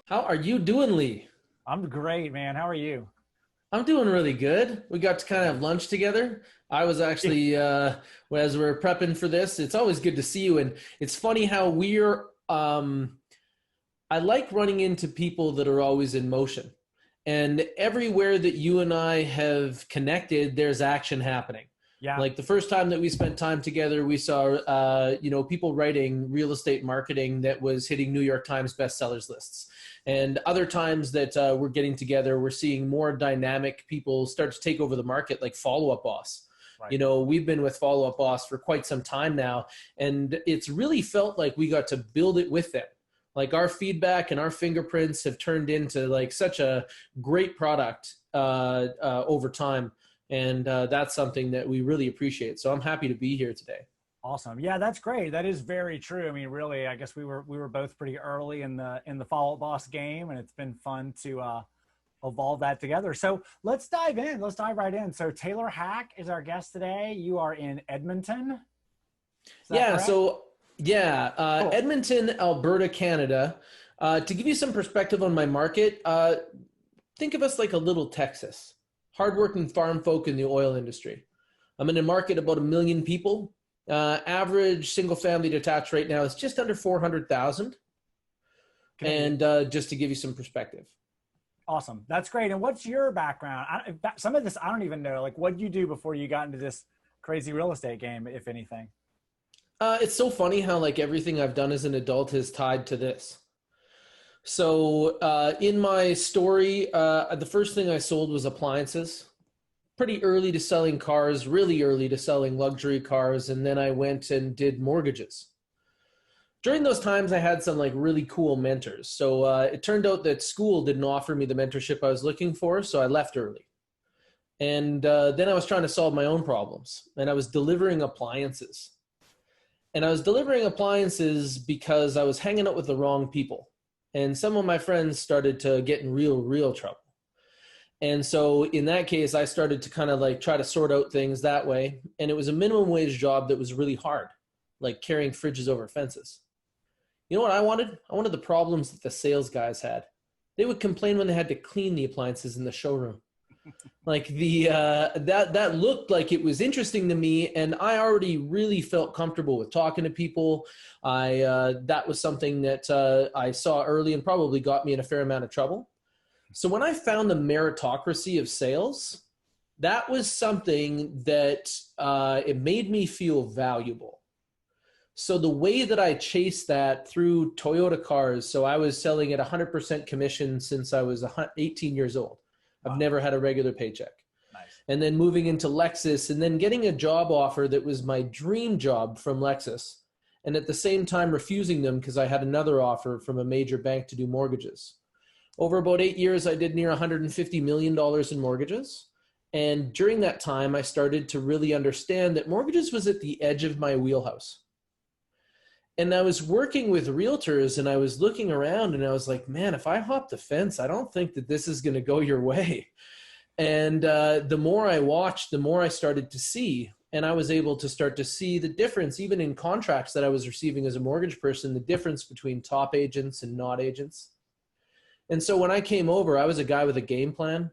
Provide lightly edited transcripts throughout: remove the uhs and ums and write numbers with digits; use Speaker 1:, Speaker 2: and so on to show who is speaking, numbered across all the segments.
Speaker 1: How are you doing, Lee?
Speaker 2: I'm great, man. How are you?
Speaker 1: I'm doing really good. We got to kind of have lunch together. I was actually, as we're prepping for this, it's always good to see you. And it's funny how I like running into people that are always in motion. And everywhere that you and I have connected, there's action happening.
Speaker 2: Yeah.
Speaker 1: Like the first time that we spent time together, we saw, people writing real estate marketing that was hitting New York Times bestsellers lists. And other times that we're getting together, we're seeing more dynamic people start to take over the market, like Follow Up Boss.
Speaker 2: Right.
Speaker 1: We've been with Follow Up Boss for quite some time now, and it's really felt like we got to build it with them. Like our feedback and our fingerprints have turned into like such a great product over time, and that's something that we really appreciate. So I'm happy to be here today.
Speaker 2: Awesome. Yeah, that's great. That is very true. I mean, really, I guess we were both pretty early in the Follow Up Boss game, and it's been fun to evolve that together. So let's dive in. Let's dive right in. So Taylor Hack is our guest today. You are in Edmonton. Is that
Speaker 1: Yeah,
Speaker 2: correct?
Speaker 1: so yeah,
Speaker 2: Cool.
Speaker 1: Edmonton, Alberta, Canada. To give you some perspective on my market, think of us like a little Texas, hardworking farm folk in the oil industry. I'm in a market about 1 million people. Average single family detached right now is just under 400,000.
Speaker 2: Canadian.
Speaker 1: And just to give you some perspective.
Speaker 2: Awesome. That's great. And what's your background? Some of this I don't even know. Like, what did you do before you got into this crazy real estate game, if anything?
Speaker 1: It's so funny how like everything I've done as an adult is tied to this. So in my story, the first thing I sold was appliances. Pretty early to selling cars, really early to selling luxury cars, and then I went and did mortgages. During those times, I had some like really cool mentors. So it turned out that school didn't offer me the mentorship I was looking for, so I left early. And then I was trying to solve my own problems, and I was delivering appliances. And I was delivering appliances because I was hanging out with the wrong people. And some of my friends started to get in real trouble. And so in that case, I started to kind of like try to sort out things that way. And it was a minimum wage job that was really hard, like carrying fridges over fences. You know what I wanted? I wanted the problems that the sales guys had. They would complain when they had to clean the appliances in the showroom. Like that looked like it was interesting to me, and I already really felt comfortable with talking to people. That was something that I saw early and probably got me in a fair amount of trouble. So when I found the meritocracy of sales, that was something that it made me feel valuable. So the way that I chased that through Toyota cars, so I was selling at 100% commission since I was 18 years old. I've
Speaker 2: Wow.
Speaker 1: never had a regular paycheck.
Speaker 2: Nice.
Speaker 1: And then moving into Lexus and then getting a job offer that was my dream job from Lexus. And at the same time refusing them because I had another offer from a major bank to do mortgages. Over about 8 years, I did near $150 million in mortgages. And during that time, I started to really understand that mortgages was at the edge of my wheelhouse. And I was working with realtors and I was looking around and I was like, man, if I hop the fence, I don't think that this is going to go your way. And the more I watched, the more I started to see. And I was able to start to see the difference, even in contracts that I was receiving as a mortgage person, the difference between top agents and not agents. And so when I came over, I was a guy with a game plan.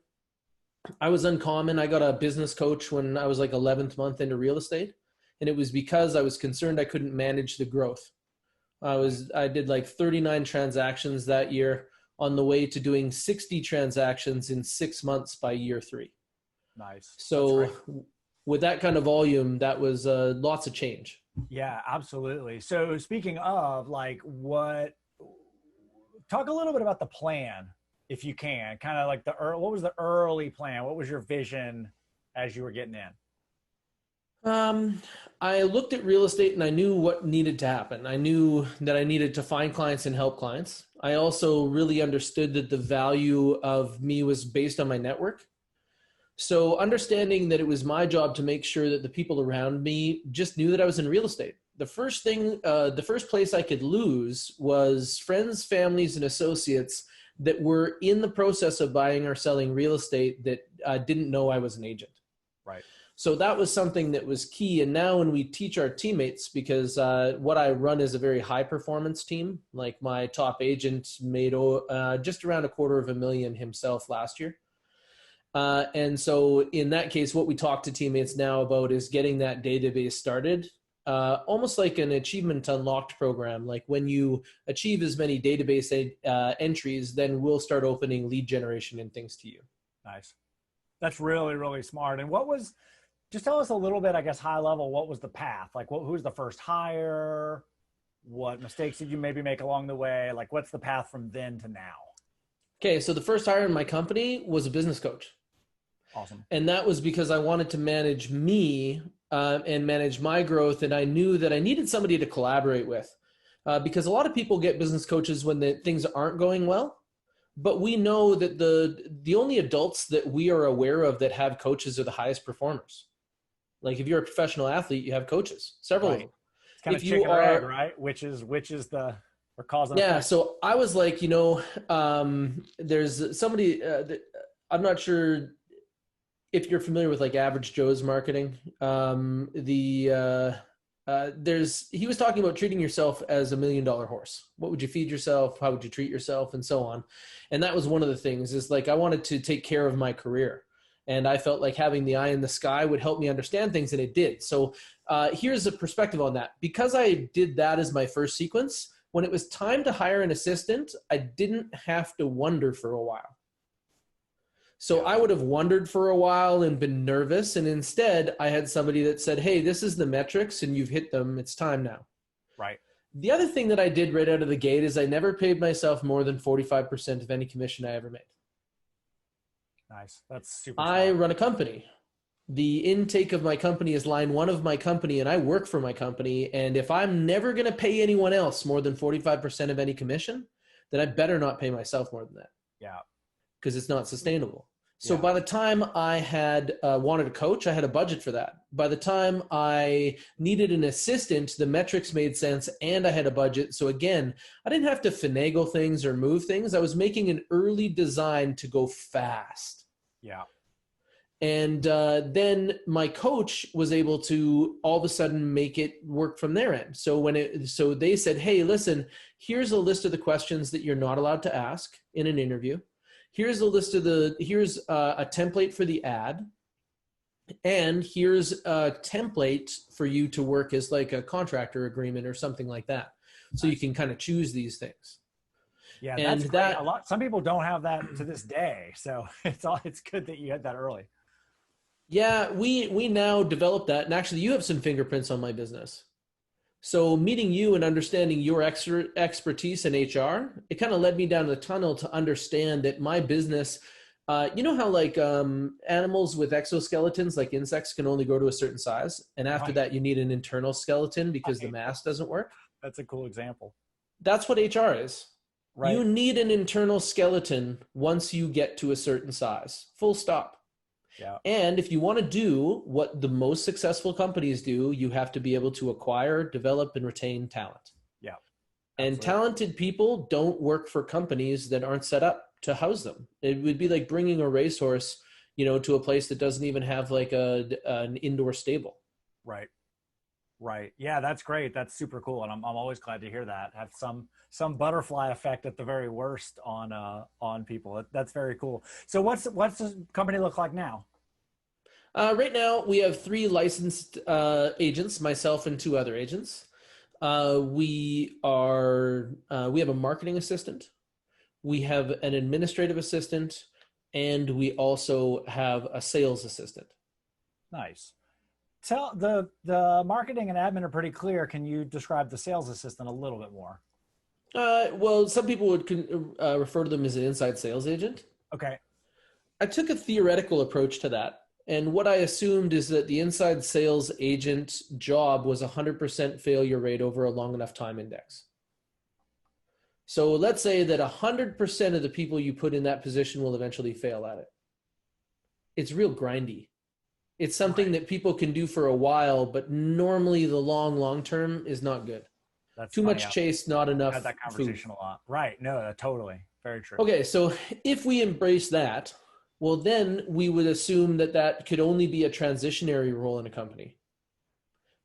Speaker 1: I was uncommon. I got a business coach when I was like 11th month into real estate. And it was because I was concerned I couldn't manage the growth. I did like 39 transactions that year on the way to doing 60 transactions in 6 months by year 3.
Speaker 2: Nice. That's great.
Speaker 1: So with that kind of volume, that was lots of change.
Speaker 2: Yeah, absolutely. So speaking of like talk a little bit about the plan, if you can, kind of like what was the early plan? What was your vision as you were getting in?
Speaker 1: I looked at real estate and I knew what needed to happen. I knew that I needed to find clients and help clients. I also really understood that the value of me was based on my network. So understanding that it was my job to make sure that the people around me just knew that I was in real estate. The first place I could lose was friends, families, and associates that were in the process of buying or selling real estate that didn't know I was an agent.
Speaker 2: Right.
Speaker 1: So that was something that was key. And now when we teach our teammates, because what I run is a very high performance team, like my top agent made just around $250,000 himself last year. And so in that case, what we talk to teammates now about is getting that database started, almost like an achievement unlocked program. Like when you achieve as many database entries, then we'll start opening lead generation and things to you.
Speaker 2: Nice. That's really, really smart. And just tell us a little bit, I guess, high level, what was the path? Like who's the first hire? What mistakes did you maybe make along the way? Like what's the path from then to now?
Speaker 1: Okay, so the first hire in my company was a business coach.
Speaker 2: Awesome.
Speaker 1: And that was because I wanted to manage me and manage my growth. And I knew that I needed somebody to collaborate with because a lot of people get business coaches when things aren't going well. But we know that the only adults that we are aware of that have coaches are the highest performers. Like if you're a professional athlete, you have coaches, several of them.
Speaker 2: It's kind of chicken or egg, right? Which is the or cause and effect.
Speaker 1: So I was like, there's somebody I'm not sure if you're familiar with like Average Joe's marketing. He was talking about treating yourself as $1 million horse. What would you feed yourself? How would you treat yourself? And so on. And that was one of the things is like, I wanted to take care of my career. And I felt like having the eye in the sky would help me understand things, and it did. So here's a perspective on that. Because I did that as my first sequence, when it was time to hire an assistant, I didn't have to wonder for a while. So I would have wondered for a while and been nervous. And instead, I had somebody that said, hey, this is the metrics and you've hit them. It's time now.
Speaker 2: Right.
Speaker 1: The other thing that I did right out of the gate is I never paid myself more than 45% of any commission I ever made.
Speaker 2: Nice. That's super.
Speaker 1: I run a company. The intake of my company is line one of my company, and I work for my company. And if I'm never going to pay anyone else more than 45% of any commission, then I better not pay myself more than that.
Speaker 2: Yeah.
Speaker 1: Because it's not sustainable. So by the time I had wanted a coach, I had a budget for that. By the time I needed an assistant, the metrics made sense and I had a budget. So again, I didn't have to finagle things or move things. I was making an early design to go fast.
Speaker 2: Yeah.
Speaker 1: And then my coach was able to all of a sudden make it work from their end. So so they said, hey, listen, here's a list of the questions that you're not allowed to ask in an interview. Here's a list of here's a template for the ad. And here's a template for you to work as like a contractor agreement or something like that. So you can kind of choose these things.
Speaker 2: Yeah, and that's great. Some people don't have that to this day. So it's good that you had that early.
Speaker 1: Yeah, we now develop that. And actually you have some fingerprints on my business. So meeting you and understanding your expertise in HR, it kind of led me down the tunnel to understand that my business, you know how like animals with exoskeletons, like insects, can only grow to a certain size. And after that, you need an internal skeleton because the mass doesn't work.
Speaker 2: That's a cool example.
Speaker 1: That's what HR is.
Speaker 2: Right.
Speaker 1: You need an internal skeleton once you get to a certain size, full stop.
Speaker 2: Yeah.
Speaker 1: And if you want to do what the most successful companies do, you have to be able to acquire, develop, and retain talent.
Speaker 2: Yeah.
Speaker 1: Absolutely. And talented people don't work for companies that aren't set up to house them. It would be like bringing a racehorse, to a place that doesn't even have like an indoor stable.
Speaker 2: Right. Right. Yeah, that's great. That's super cool. And I'm always glad to hear that. Have some butterfly effect at the very worst on people. That's very cool. So what's the company look like now?
Speaker 1: Right now we have 3 licensed agents, myself and 2 other agents. We have a marketing assistant. We have an administrative assistant, and we also have a sales assistant.
Speaker 2: Nice. Tell the marketing and admin are pretty clear. Can you describe the sales assistant a little bit more?
Speaker 1: Well, some people would refer to them as an inside sales agent.
Speaker 2: Okay.
Speaker 1: I took a theoretical approach to that. And what I assumed is that the inside sales agent job was 100% failure rate over a long enough time index. So let's say that 100% of the people you put in that position will eventually fail at it. It's real grindy. It's something that people can do for a while, but normally the long term is not good.
Speaker 2: That's
Speaker 1: too much chase, not enough
Speaker 2: food. That conversation a lot. Right. No, totally. Very true.
Speaker 1: Okay. So if we embrace that, Well, then we would assume that that could only be a transitionary role in a company.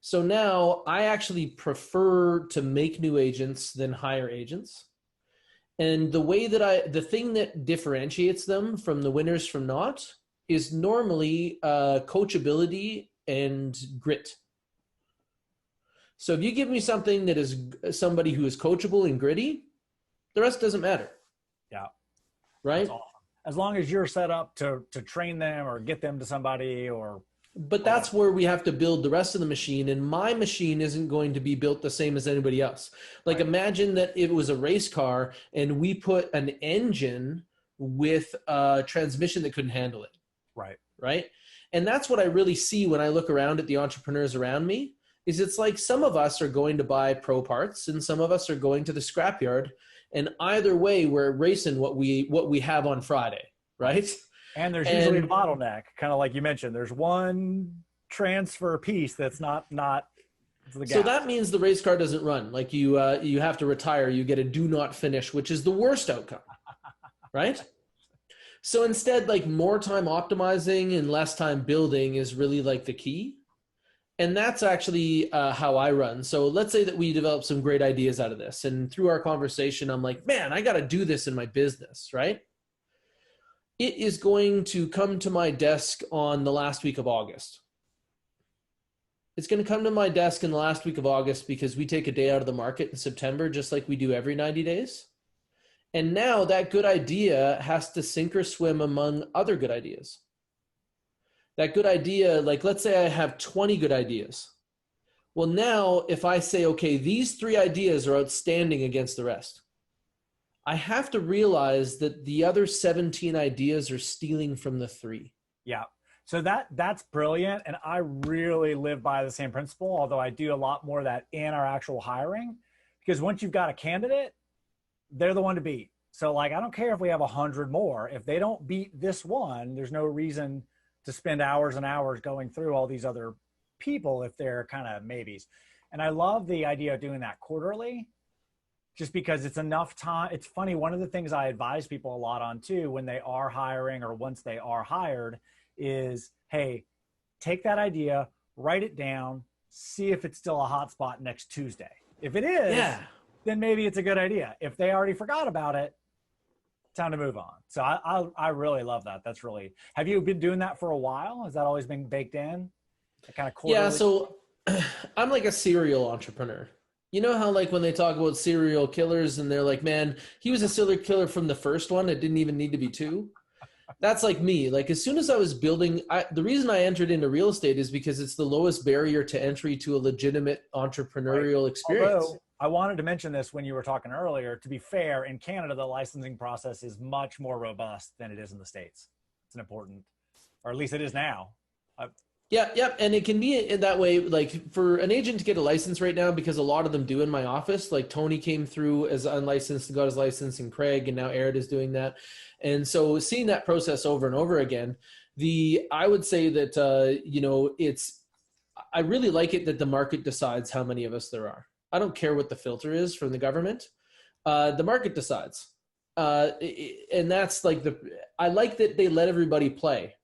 Speaker 1: So now I actually prefer to make new agents than hire agents. And the thing that differentiates them from the winners from not is normally coachability and grit. So if you give me something that is somebody who is coachable and gritty, the rest doesn't matter.
Speaker 2: Yeah.
Speaker 1: Right.
Speaker 2: That's awesome. As long as you're set up to train them or get them to somebody
Speaker 1: but that's where we have to build the rest of the machine. And my machine isn't going to be built the same as anybody else. Like
Speaker 2: right.
Speaker 1: Imagine that it was a race car and we put an engine with a transmission that couldn't handle it.
Speaker 2: Right.
Speaker 1: Right. And that's what I really see when I look around at the entrepreneurs around me is it's like some of us are going to buy pro parts and some of us are going to the scrapyard. And either way, we're racing what we have on Friday. Right.
Speaker 2: And there's usually a bottleneck, kind of like you mentioned. There's one transfer piece that's not the gap.
Speaker 1: So that means the race car doesn't run. Like you have to retire. You get a do not finish, which is the worst outcome, right? So instead, like more time optimizing and less time building is really like the key. And that's actually how I run. So let's say that we develop some great ideas out of this. And through our conversation, I'm like, man, I got to do this in my business, right? It is going to come to my desk on the last week of August. It's going to come to my desk in the last week of August because we take a day out of the market in September, just like we do every 90 days. And now that good idea has to sink or swim among other good ideas. That good idea, like let's say I have 20 good ideas. Well, now if I say, okay, these 3 ideas are outstanding against the rest, I have to realize that the other 17 ideas are stealing from the 3.
Speaker 2: Yeah. So that's brilliant. And I really live by the same principle, although I do a lot more of that in our actual hiring, because once you've got a candidate, they're the one to beat. So like, I don't care if we have 100 more, if they don't beat this one, there's no reason to spend hours and hours going through all these other people if they're kind of maybes. And I love the idea of doing that quarterly, just because it's enough time. It's funny. One of the things I advise people a lot on too, when they are hiring or once they are hired is, hey, take that idea, write it down, see if it's still a hot spot next Tuesday. If it is, then maybe it's a good idea. If they already forgot about it, time to move on. So I really love that. That's really, have you been doing that for a while? Has that always been baked in? Kind of quarterly?
Speaker 1: Yeah. So I'm like a serial entrepreneur. You know how like when they talk about serial killers and they're like, man, he was a serial killer from the first one. It didn't even need to be 2. That's like me. Like as soon as I was building, the reason I entered into real estate is because it's the lowest barrier to entry to a legitimate entrepreneurial experience.
Speaker 2: Although, I wanted to mention this when you were talking earlier. To be fair, in Canada, the licensing process is much more robust than it is in the States. It's an important, or at least it is now.
Speaker 1: Yeah. And it can be in that way, like for an agent to get a license right now, because a lot of them do in my office, like Tony came through as unlicensed and got his license, and Craig, and now Aaron is doing that. And so seeing that process over and over again, I would say that, I really like it that the market decides how many of us there are. I don't care what the filter is from the government. The market decides. And that's like I like that they let everybody play.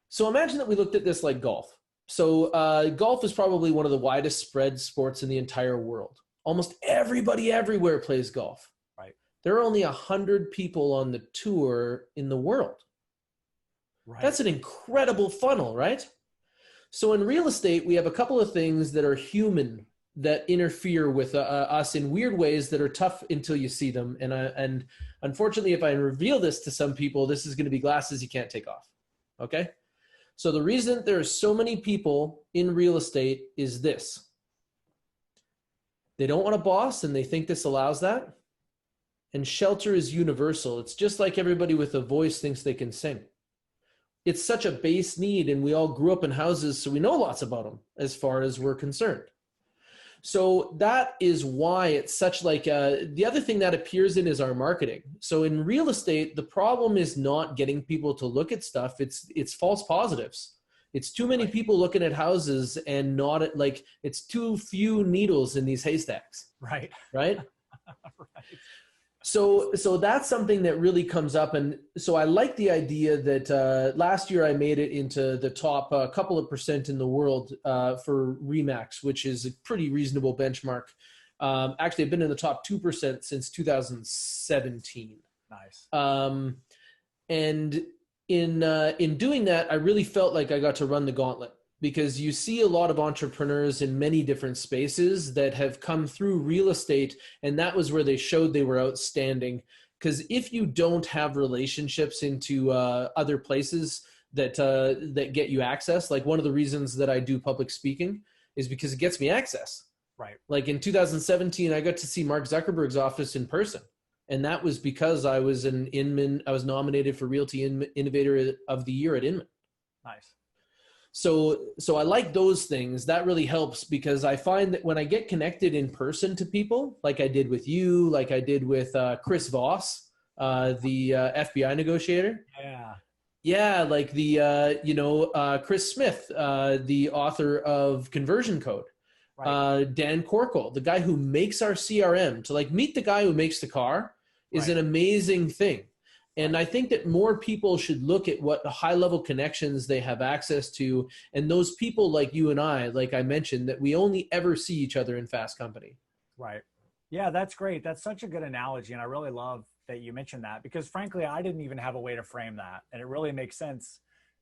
Speaker 1: So imagine that we looked at this like golf. So golf is probably one of the widest spread sports in the entire world. Almost everybody everywhere plays golf.
Speaker 2: Right.
Speaker 1: There are only 100 people on the tour in the world. Right. That's an incredible funnel, right? So in real estate, we have a couple of things that are human that interfere with us in weird ways that are tough until you see them. And unfortunately, if I reveal this to some people, this is going to be glasses you can't take off. Okay? So the reason there are so many people in real estate is this. They don't want a boss, and they think this allows that. And shelter is universal. It's just like everybody with a voice thinks they can sing. It's such a base need, and we all grew up in houses, so we know lots about them as far as we're concerned. So that is why it's such like the other thing that appears in is our marketing. So in real estate, the problem is not getting people to look at stuff. It's false positives. It's too many people looking at houses and not at, like, it's too few needles in these haystacks.
Speaker 2: Right.
Speaker 1: Right.
Speaker 2: Right.
Speaker 1: So that's something that really comes up. And so I like the idea that last year I made it into the top couple of percent in the world for Remax, which is a pretty reasonable benchmark. Actually, I've been in the top 2% since 2017.
Speaker 2: Nice.
Speaker 1: And in doing that, I really felt like I got to run the gauntlet, because you see a lot of entrepreneurs in many different spaces that have come through real estate, and that was where they showed they were outstanding. Because if you don't have relationships into other places that get you access, like one of the reasons that I do public speaking is because it gets me access.
Speaker 2: Right.
Speaker 1: Like in 2017, I got to see Mark Zuckerberg's office in person. And that was because I was an Inman. I was nominated for Realty Innovator of the Year at Inman.
Speaker 2: Nice.
Speaker 1: So I like those things. That really helps, because I find that when I get connected in person to people, like I did with you, like I did with Chris Voss, the FBI negotiator.
Speaker 2: Yeah.
Speaker 1: Yeah, like the Chris Smith, the author of Conversion Code.
Speaker 2: Right.
Speaker 1: Dan Corkle, the guy who makes our CRM. To like meet the guy who makes the car is an amazing thing. And I think that more people should look at what high level connections they have access to. And those people like you and I, like I mentioned, that we only ever see each other in fast company.
Speaker 2: Right. Yeah, that's great. That's such a good analogy. And I really love that you mentioned that, because frankly, I didn't even have a way to frame that. And it really makes sense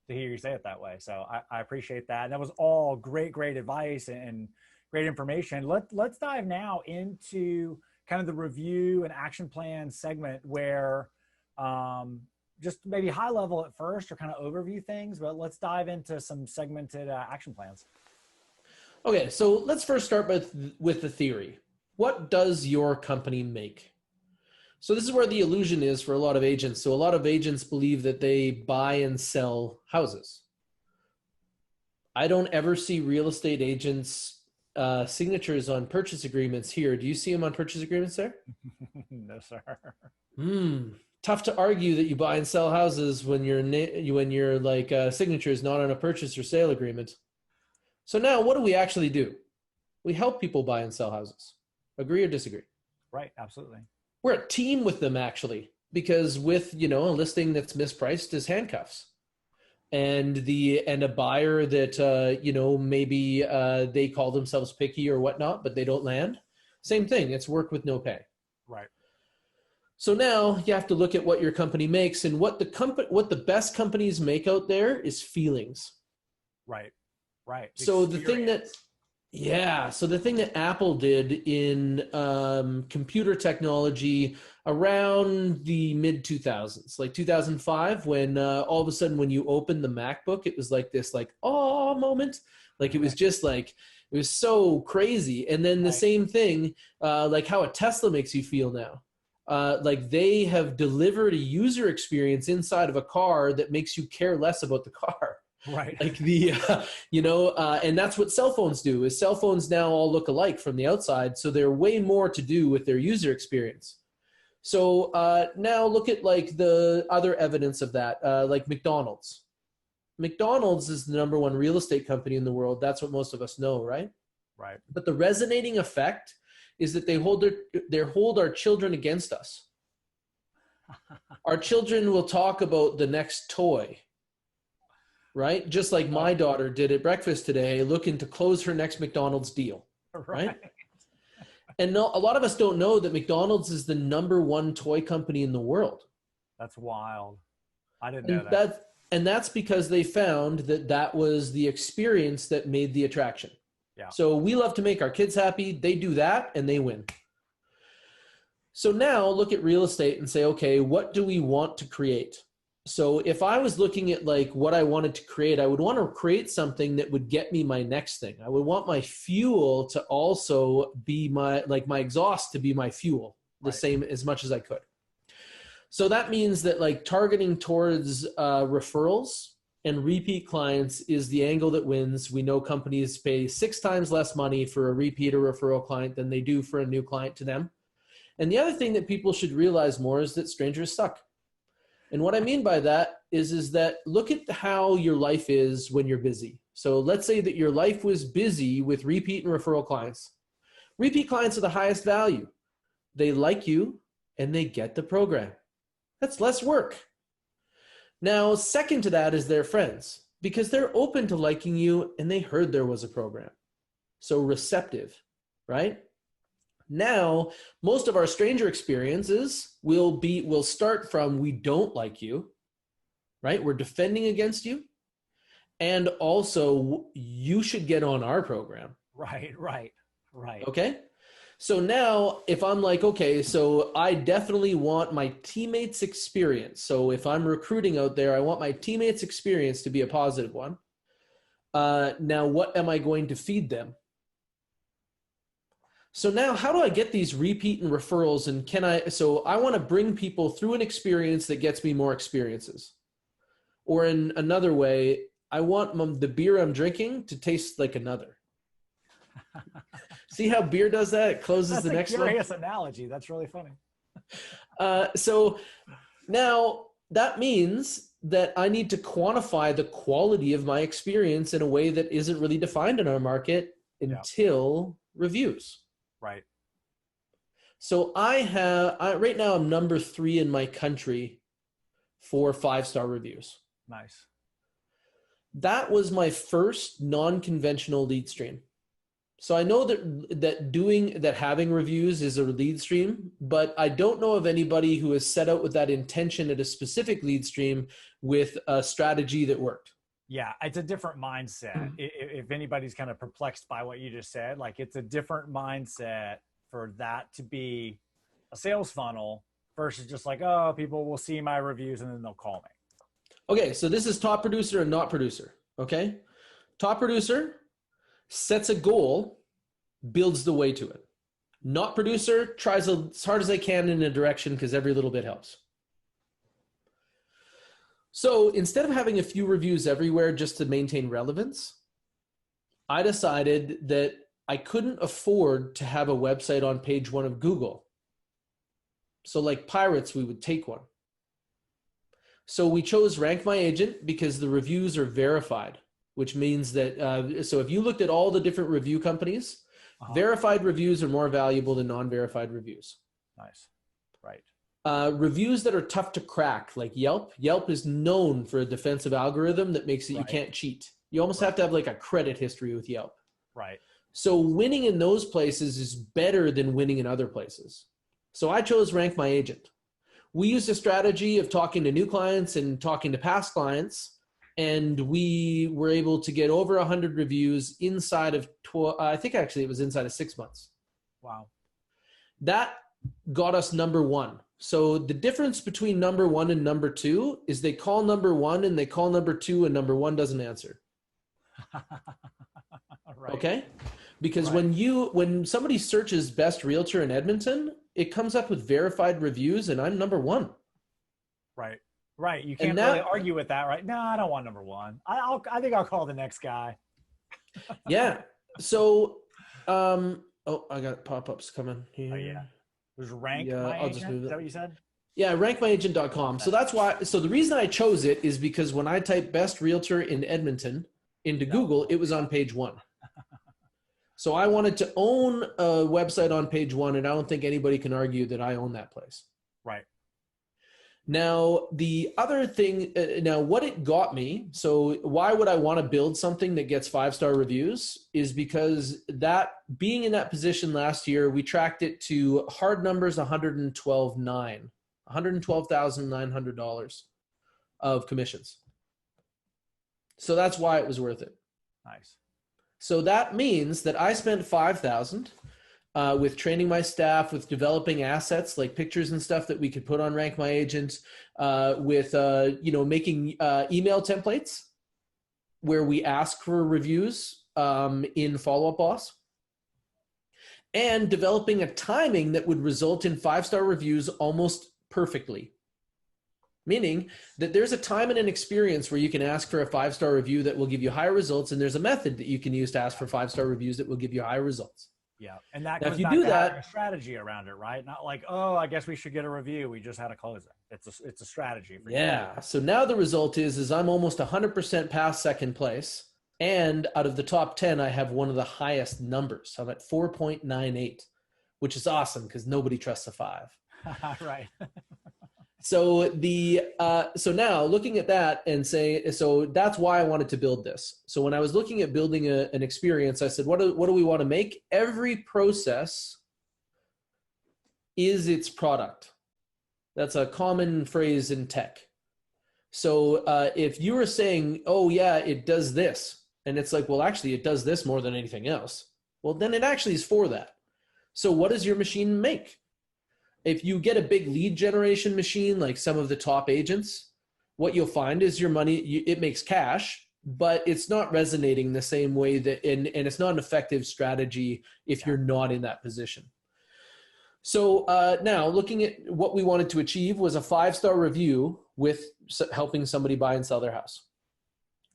Speaker 2: to hear you say it that way. So I appreciate that. And that was all great advice and great information. Let's dive now into kind of the review and action plan segment, where just maybe high level at first, or kind of overview things, but let's dive into some segmented action plans.
Speaker 1: Okay, so let's first start with the theory. What does your company make? So this is where the illusion is for a lot of agents. So a lot of agents believe that they buy and sell houses. I don't ever see real estate agents signatures on purchase agreements here. Do you see them on purchase agreements there?
Speaker 2: No, sir.
Speaker 1: Tough to argue that you buy and sell houses when your like signature is not on a purchase or sale agreement. So now what do we actually do? We help people buy and sell houses. Agree or disagree?
Speaker 2: Right. Absolutely.
Speaker 1: We're a team with them, actually, because with, a listing that's mispriced is handcuffs. And a buyer that, maybe they call themselves picky or whatnot, but they don't land. Same thing. It's work with no pay.
Speaker 2: Right.
Speaker 1: So now you have to look at what your company makes, and what the best companies make out there is feelings.
Speaker 2: Right. Right.
Speaker 1: So the thing that Apple did in computer technology around the mid 2000s, like 2005, when all of a sudden when you opened the MacBook, it was like this oh moment. Like it was just like, it was so crazy. And then the same thing, like how a Tesla makes you feel now. Like they have delivered a user experience inside of a car that makes you care less about the car.
Speaker 2: Right.
Speaker 1: Like and that's what cell phones do. Is cell phones now all look alike from the outside, so they're way more to do with their user experience. So now look at like the other evidence of that, like McDonald's. McDonald's is the #1 real estate company in the world. That's what most of us know, right?
Speaker 2: Right.
Speaker 1: But the resonating effect is that they hold our children against us. Our children will talk about the next toy. Right? Just like my daughter did at breakfast today, looking to close her next McDonald's deal. Right? And no, a lot of us don't know that McDonald's is the #1 toy company in the world.
Speaker 2: That's wild. I didn't know that.
Speaker 1: And that's because they found that was the experience that made the attraction.
Speaker 2: Yeah.
Speaker 1: So we love to make our kids happy. They do that and they win. So now look at real estate and say, okay, what do we want to create? So if I was looking at like what I wanted to create, I would want to create something that would get me my next thing. I would want my fuel to also be my exhaust to be my fuel, the same as much as I could. So that means that like targeting towards referrals and repeat clients is the angle that wins. We know companies pay 6 times less money for a repeat or referral client than they do for a new client to them. And the other thing that people should realize more is that strangers suck. And what I mean by that is that look at how your life is when you're busy. So let's say that your life was busy with repeat and referral clients. Repeat clients are the highest value. They like you. and they get the program. That's less work. Now, second to that is their friends, because they're open to liking you and they heard there was a program. So receptive, right? Now, most of our stranger experiences will start from we don't like you, right? We're defending against you. And also, you should get on our program.
Speaker 2: Right.
Speaker 1: Okay? So now, if I'm like, okay, so I definitely want my teammates' experience. So if I'm recruiting out there, I want my teammates' experience to be a positive one. Now, what am I going to feed them? So now, how do I get these repeat and referrals? And so I want to bring people through an experience that gets me more experiences. Or in another way, I want the beer I'm drinking to taste like another. See how beer does that? It closes
Speaker 2: That's
Speaker 1: the next one.
Speaker 2: That's a curious analogy. That's really funny.
Speaker 1: So now that means that I need to quantify the quality of my experience in a way that isn't really defined in our market until reviews.
Speaker 2: Right.
Speaker 1: So right now I'm number 3 in my country for 5-star reviews.
Speaker 2: Nice.
Speaker 1: That was my first non-conventional lead stream. So I know that having reviews is a lead stream, but I don't know of anybody who has set out with that intention at a specific lead stream with a strategy that worked.
Speaker 2: Yeah, it's a different mindset. If anybody's kind of perplexed by what you just said, like it's a different mindset for that to be a sales funnel versus just like, oh, people will see my reviews and then they'll call me.
Speaker 1: Okay, so this is top producer and not producer, okay? Top producer sets a goal, builds the way to it. Not producer tries as hard as they can in a direction because every little bit helps. So instead of having a few reviews everywhere just to maintain relevance, I decided that I couldn't afford to have a website on page 1 of Google. So like pirates, we would take one. So we chose Rank My Agent because the reviews are verified, which means that, so if you looked at all the different review companies, verified reviews are more valuable than non-verified reviews.
Speaker 2: Nice. Right.
Speaker 1: Reviews that are tough to crack, like Yelp. Yelp is known for a defensive algorithm that makes it you can't cheat. You almost have to have like a credit history with Yelp.
Speaker 2: Right.
Speaker 1: So winning in those places is better than winning in other places. So I chose Rank My Agent. We used a strategy of talking to new clients and talking to past clients, and we were able to get over 100 reviews inside of, I think actually it was inside of 6 months.
Speaker 2: Wow.
Speaker 1: That got us number 1. So the difference between number 1 and number 2 is they call number 1 and they call number 2 and number 1 doesn't answer.
Speaker 2: Right.
Speaker 1: Okay? Because when somebody searches best realtor in Edmonton, it comes up with verified reviews and I'm number 1.
Speaker 2: Right. Right. You can't really argue with that, right? No, I don't want number 1. I think I'll call the next guy.
Speaker 1: Yeah. So, I got pop-ups coming here.
Speaker 2: Oh, yeah. There's Rank My
Speaker 1: I'll
Speaker 2: Agent.
Speaker 1: just move it.
Speaker 2: Is that what you said?
Speaker 1: Yeah, rankmyagent.com. So that's why. So the reason I chose it is because when I typed best realtor in Edmonton into Google, it was on page 1. So I wanted to own a website on page 1, and I don't think anybody can argue that I own that place.
Speaker 2: Right.
Speaker 1: Now, the other thing, what it got me, so why would I want to build something that gets 5-star reviews is because that being in that position last year, we tracked it to hard numbers, $112,900 of commissions. So that's why it was worth it.
Speaker 2: Nice.
Speaker 1: So that means that I spent $5,000 with training my staff, with developing assets like pictures and stuff that we could put on Rank My Agent, with making email templates where we ask for reviews in Follow Up Boss, and developing a timing that would result in 5-star reviews almost perfectly. Meaning that there's a time and an experience where you can ask for a 5-star review that will give you higher results, and there's a method that you can use to ask for 5-star reviews that will give you higher results.
Speaker 2: Yeah, and that
Speaker 1: now,
Speaker 2: goes
Speaker 1: if you
Speaker 2: back
Speaker 1: do
Speaker 2: to
Speaker 1: that,
Speaker 2: having a strategy around it, right? Not like, oh, I guess we should get a review. We just had a closer. It's a strategy. For
Speaker 1: you. So now the result is I'm almost 100% past second place, and out of the top 10, I have one of the highest numbers. I'm at 4.98, which is awesome because nobody trusts a 5.
Speaker 2: Right.
Speaker 1: So now looking at that and say, so that's why I wanted to build this. So when I was looking at building an experience, I said, what do we want to make? Every process is its product. That's a common phrase in tech. So if you were saying, oh yeah, it does this, and it's like, well, actually it does this more than anything else. Well, then it actually is for that. So what does your machine make? If you get a big lead generation machine, like some of the top agents, what you'll find is your money, it makes cash, but it's not resonating the same way that, and it's not an effective strategy if you're not in that position. So now looking at what we wanted to achieve was a 5-star review with helping somebody buy and sell their house.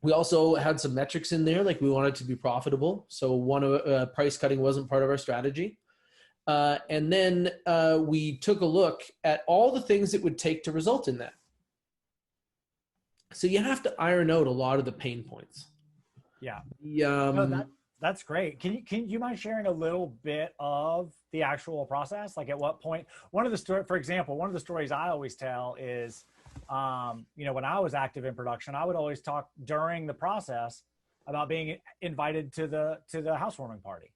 Speaker 1: We also had some metrics in there, like we wanted to be profitable. So price cutting wasn't part of our strategy. And then we took a look at all the things it would take to result in that. So you have to iron out a lot of the pain points.
Speaker 2: Yeah. No, that's great. Can you mind sharing a little bit of the actual process? Like at what point, for example, one of the stories I always tell is, when I was active in production, I would always talk during the process about being invited to the housewarming party.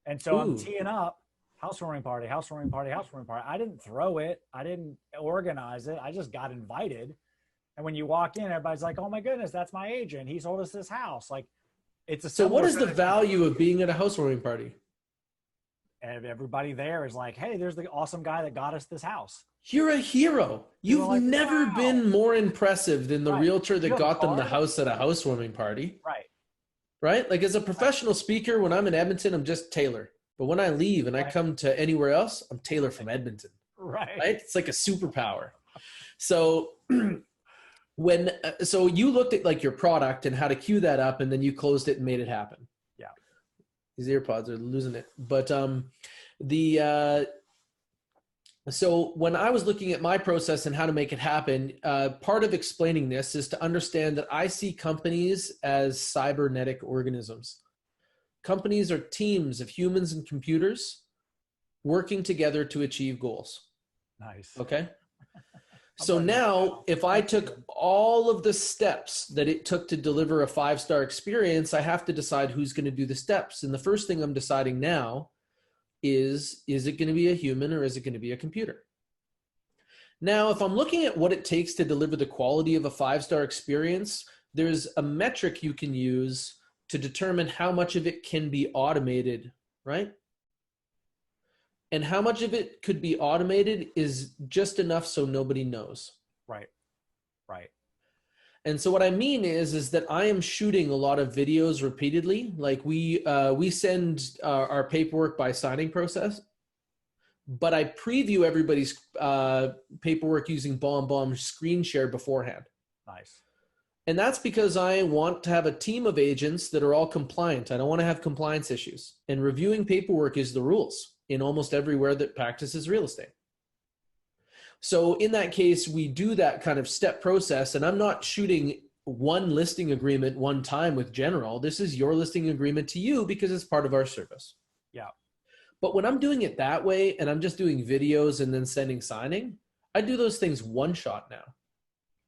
Speaker 2: And so I'm teeing up housewarming party. I didn't throw it. I didn't organize it. I just got invited. And when you walk in, everybody's like, oh my goodness, that's my agent. He sold us this house. Like, it's a
Speaker 1: so what is the value of being at a housewarming party?
Speaker 2: And everybody there is like, hey, there's the awesome guy that got us this house.
Speaker 1: You're a hero. You've like, never been more impressive than the realtor that got them the house at a housewarming party. Right? Like as a professional speaker, when I'm in Edmonton, I'm just Taylor. But when I leave and I come to anywhere else, I'm Taylor from Edmonton. Right? It's like a superpower. So so you looked at like your product and how to queue that up, and then you closed it and made it happen. Yeah. These earpods are losing it. But so when I was looking at my process and how to make it happen, part of explaining this is to understand that I see companies as cybernetic organisms. Companies are teams of humans and computers working together to achieve goals.
Speaker 2: Nice.
Speaker 1: Okay. So now if I took all of the steps that it took to deliver a 5-star experience, I have to decide who's going to do the steps. And the first thing I'm deciding now is it going to be a human or is it going to be a computer? Now, if I'm looking at what it takes to deliver the quality of a 5-star experience, there's a metric you can use to determine how much of it can be automated, right? And how much of it could be automated is just enough so nobody knows.
Speaker 2: Right.
Speaker 1: And so what I mean is that I am shooting a lot of videos repeatedly. Like we send our paperwork by signing process, but I preview everybody's paperwork using BombBomb screen share beforehand.
Speaker 2: Nice.
Speaker 1: And that's because I want to have a team of agents that are all compliant. I don't want to have compliance issues. And reviewing paperwork is the rules in almost everywhere that practices real estate. So in that case, we do that kind of step process, and I'm not shooting one listing agreement one time with General. This is your listing agreement to you because it's part of our service.
Speaker 2: Yeah.
Speaker 1: But when I'm doing it that way and I'm just doing videos and then sending signing, I do those things one shot now.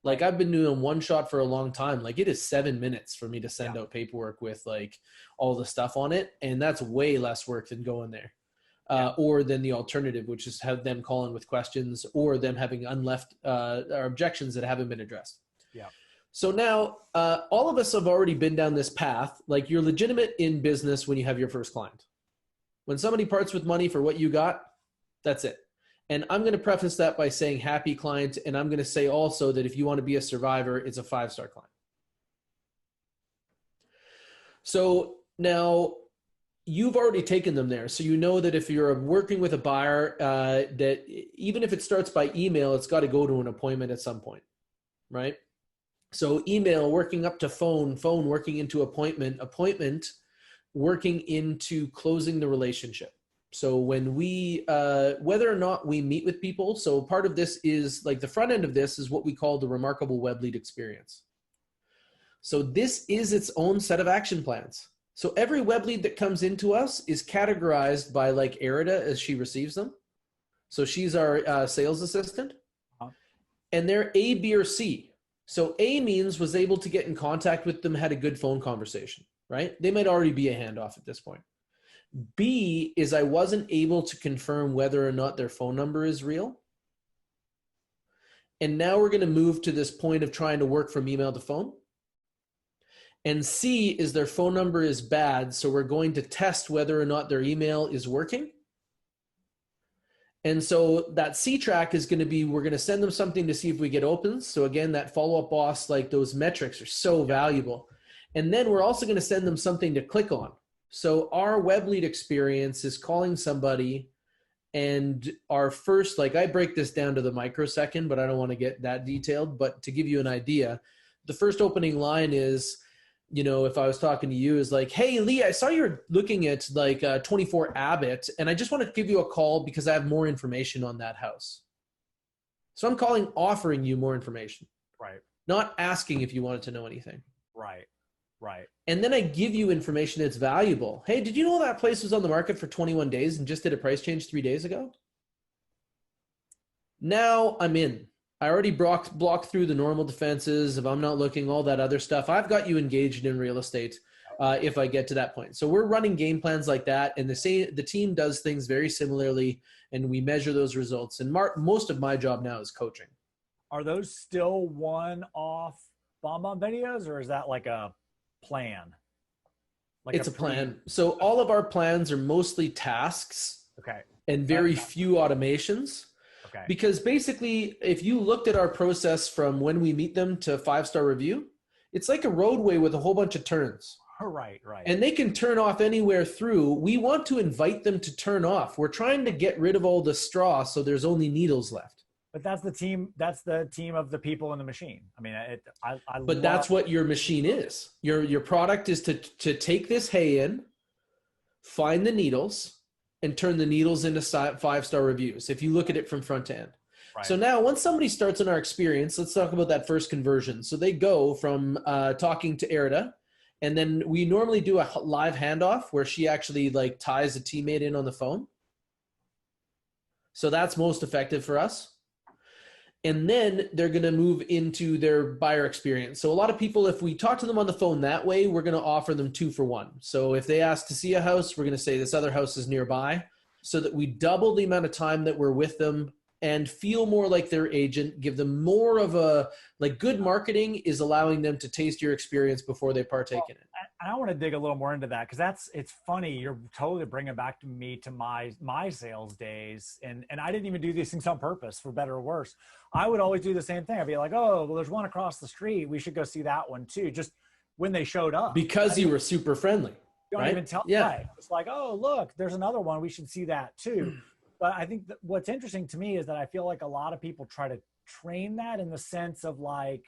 Speaker 1: Like I've been doing one shot for a long time. Like it is 7 minutes for me to send out paperwork with like all the stuff on it. And that's way less work than going there. Or than the alternative, which is have them call in with questions or them having or objections that haven't been addressed. Yeah. So now all of us have already been down this path. Like you're legitimate in business when you have your first client. When somebody parts with money for what you got, that's it. And I'm going to preface that by saying happy client. And I'm going to say also that if you want to be a survivor, it's a 5-star client. So now you've already taken them there. So you know that if you're working with a buyer, that even if it starts by email, it's got to go to an appointment at some point, right? So email working up to phone working into appointment working into closing the relationship. So when we, whether or not we meet with people, so part of this is like the front end of this is what we call the remarkable web lead experience. So this is its own set of action plans. So every web lead that comes into us is categorized by like Erida as she receives them. So she's our sales assistant.
Speaker 2: Uh-huh.
Speaker 1: And they're A, B, or C. So A means was able to get in contact with them, had a good phone conversation, right? They might already be a handoff at this point. B is I wasn't able to confirm whether or not their phone number is real. And now we're going to move to this point of trying to work from email to phone. And C is their phone number is bad, so we're going to test whether or not their email is working. And so that C track is going to be, we're going to send them something to see if we get opens. So again, that follow-up boss, like those metrics are so valuable. And then we're also going to send them something to click on. So our web lead experience is calling somebody, and our first, like I break this down to the microsecond, but I don't want to get that detailed. But to give you an idea, the first opening line is, you know, if I was talking to you, is like, hey, Lee, I saw you're looking at like 24 Abbott, and I just want to give you a call because I have more information on that house. So I'm calling, offering you more information.
Speaker 2: Right.
Speaker 1: Not asking if you wanted to know anything.
Speaker 2: Right. Right.
Speaker 1: And then I give you information that's valuable. Hey, did you know that place was on the market for 21 days and just did a price change 3 days ago? Now I'm in. I already blocked through the normal defenses of I'm not looking, all that other stuff. I've got you engaged in real estate if I get to that point. So we're running game plans like that, and the team does things very similarly, and we measure those results. And most of my job now is coaching.
Speaker 2: Are those still one-off BombBomb videos, or is that like a plan? Like
Speaker 1: it's a plan. So all of our plans are mostly tasks.
Speaker 2: Okay.
Speaker 1: And very few automations.
Speaker 2: Okay.
Speaker 1: Because basically, if you looked at our process from when we meet them to 5-star review, it's like a roadway with a whole bunch of turns.
Speaker 2: Right, right.
Speaker 1: And they can turn off anywhere through. We want to invite them to turn off. We're trying to get rid of all the straw so there's only needles left.
Speaker 2: But that's the team. That's the team of the people in the machine. I mean,
Speaker 1: but that's what your machine is. Your product is to take this hay in, find the needles, and turn the needles into 5-star reviews if you look at it from front to end. Right. So now once somebody starts in our experience, let's talk about that first conversion. So they go from talking to Erida, and then we normally do a live handoff where she actually like ties a teammate in on the phone. So that's most effective for us. And then they're going to move into their buyer experience. So a lot of people, if we talk to them on the phone that way, we're going to offer them 2 for 1. So if they ask to see a house, we're going to say this other house is nearby, so that we double the amount of time that we're with them and feel more like their agent, give them more of a, like good marketing is allowing them to taste your experience before they partake in it.
Speaker 2: I want to dig a little more into that, because it's funny. You're totally bringing back to me to my sales days. And I didn't even do these things on purpose, for better or worse. I would always do the same thing. I'd be like, oh, well, there's one across the street. We should go see that one too. Just when they showed up.
Speaker 1: Because you were super friendly.
Speaker 2: Don't even tell.
Speaker 1: Yeah.
Speaker 2: Right. It's like, oh, look, there's another one. We should see that too. But I think that what's interesting to me is that I feel like a lot of people try to train that in the sense of like,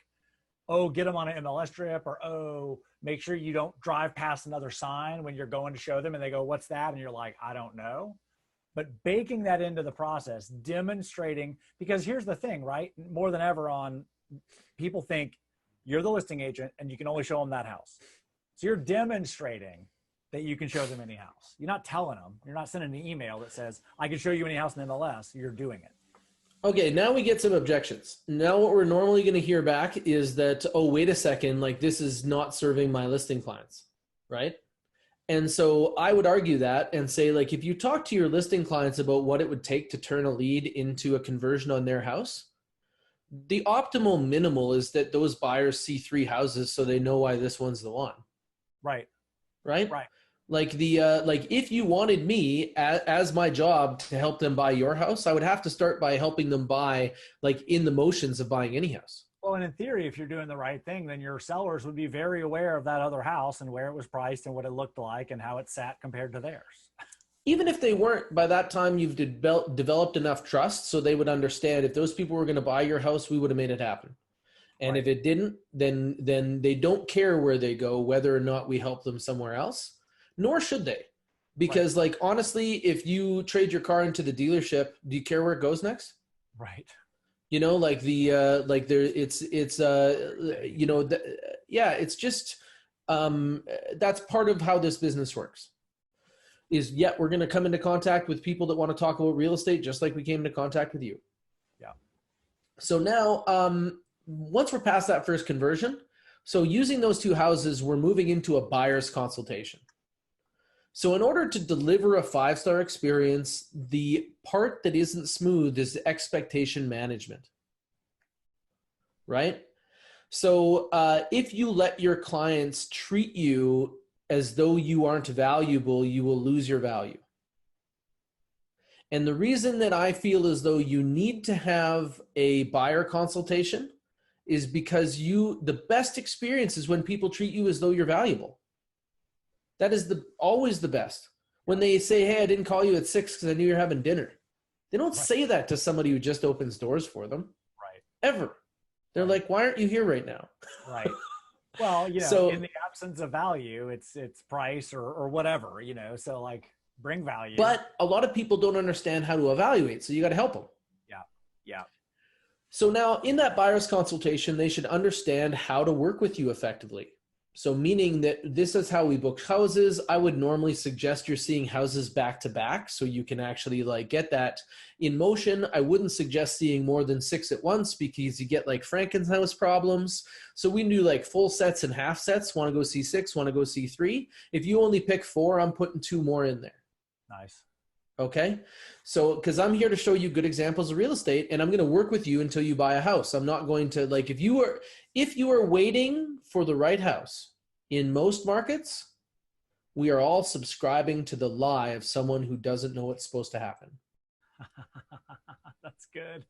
Speaker 2: oh, get them on an MLS trip, or, oh, make sure you don't drive past another sign when you're going to show them. And they go, what's that? And you're like, I don't know. But baking that into the process, demonstrating, because here's the thing, right? More than ever on, people think you're the listing agent and you can only show them that house. So you're demonstrating that you can show them any house. You're not telling them. You're not sending an email that says, I can show you any house in MLS. You're doing it.
Speaker 1: Okay, now we get some objections. Now what we're normally going to hear back is that, oh, wait a second, like this is not serving my listing clients, right? And so I would argue that and say, like, if you talk to your listing clients about what it would take to turn a lead into a conversion on their house, the optimal minimal is that those buyers see 3 houses so they know why this one's the one.
Speaker 2: Right.
Speaker 1: Right?
Speaker 2: Right.
Speaker 1: Like like if you wanted me as my job to help them buy your house, I would have to start by helping them buy, like, in the motions of buying any house.
Speaker 2: Well, and in theory, if you're doing the right thing, then your sellers would be very aware of that other house and where it was priced and what it looked like and how it sat compared to theirs.
Speaker 1: Even if they weren't, by that time you've developed enough trust so they would understand if those people were going to buy your house, we would have made it happen. And right. If it didn't, then they don't care where they go, whether or not we help them somewhere else, nor should they. Because right. Like, honestly, if you trade your car into the dealership, do you care where it goes next?
Speaker 2: Right.
Speaker 1: You know, like like there, it's you know, yeah, it's just, that's part of how this business works. is, yeah, we're going to come into contact with people that want to talk about real estate, just like we came into contact with you.
Speaker 2: Yeah.
Speaker 1: So now, once we're past that first conversion, so using those two houses, we're moving into a buyer's consultation. So in order to deliver a 5-star experience, the part that isn't smooth is expectation management, right? So if you let your clients treat you as though you aren't valuable, you will lose your value. And the reason that I feel as though you need to have a buyer consultation is because the best experience is when people treat you as though you're valuable. That is always the best. When they say, hey, I didn't call you at 6 because I knew you're having dinner. They don't say that to somebody who just opens doors for them.
Speaker 2: Right.
Speaker 1: Ever. They're like, why aren't you here right now?
Speaker 2: Right. Well,
Speaker 1: so,
Speaker 2: in the absence of value, it's price or whatever, so like bring value.
Speaker 1: But a lot of people don't understand how to evaluate. So you got to help them.
Speaker 2: Yeah. Yeah.
Speaker 1: So now in that buyer's consultation, they should understand how to work with you effectively. So meaning that this is how we book houses. I would normally suggest you're seeing houses back to back so you can actually like get that in motion. I wouldn't suggest seeing more than 6 at once because you get like Frankenhouse problems. So we do like full sets and half sets. Want to go see 6, want to go see 3. If you only pick 4, I'm putting 2 more in there.
Speaker 2: Nice.
Speaker 1: Okay. So, because I'm here to show you good examples of real estate and I'm going to work with you until you buy a house. I'm not going to like, if you are waiting for the right house in most markets, we are all subscribing to the lie of someone who doesn't know what's supposed to happen.
Speaker 2: That's good.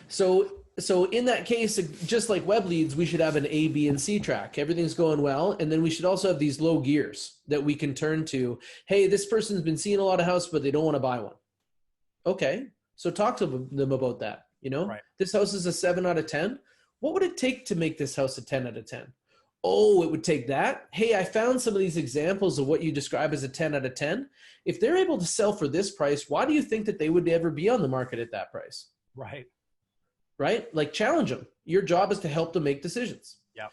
Speaker 1: So in that case, just like web leads, we should have an A, B, and C track. Everything's going well. And then we should also have these low gears that we can turn to. Hey, this person's been seeing a lot of houses, but they don't want to buy one. Okay. So talk to them about that.
Speaker 2: Right.
Speaker 1: This house is a 7 out of 10. What would it take to make this house a 10 out of 10? Oh, it would take that. Hey, I found some of these examples of what you describe as a 10 out of 10. If they're able to sell for this price, why do you think that they would ever be on the market at that price?
Speaker 2: Right.
Speaker 1: Right? Like challenge them. Your job is to help them make decisions.
Speaker 2: Yeah.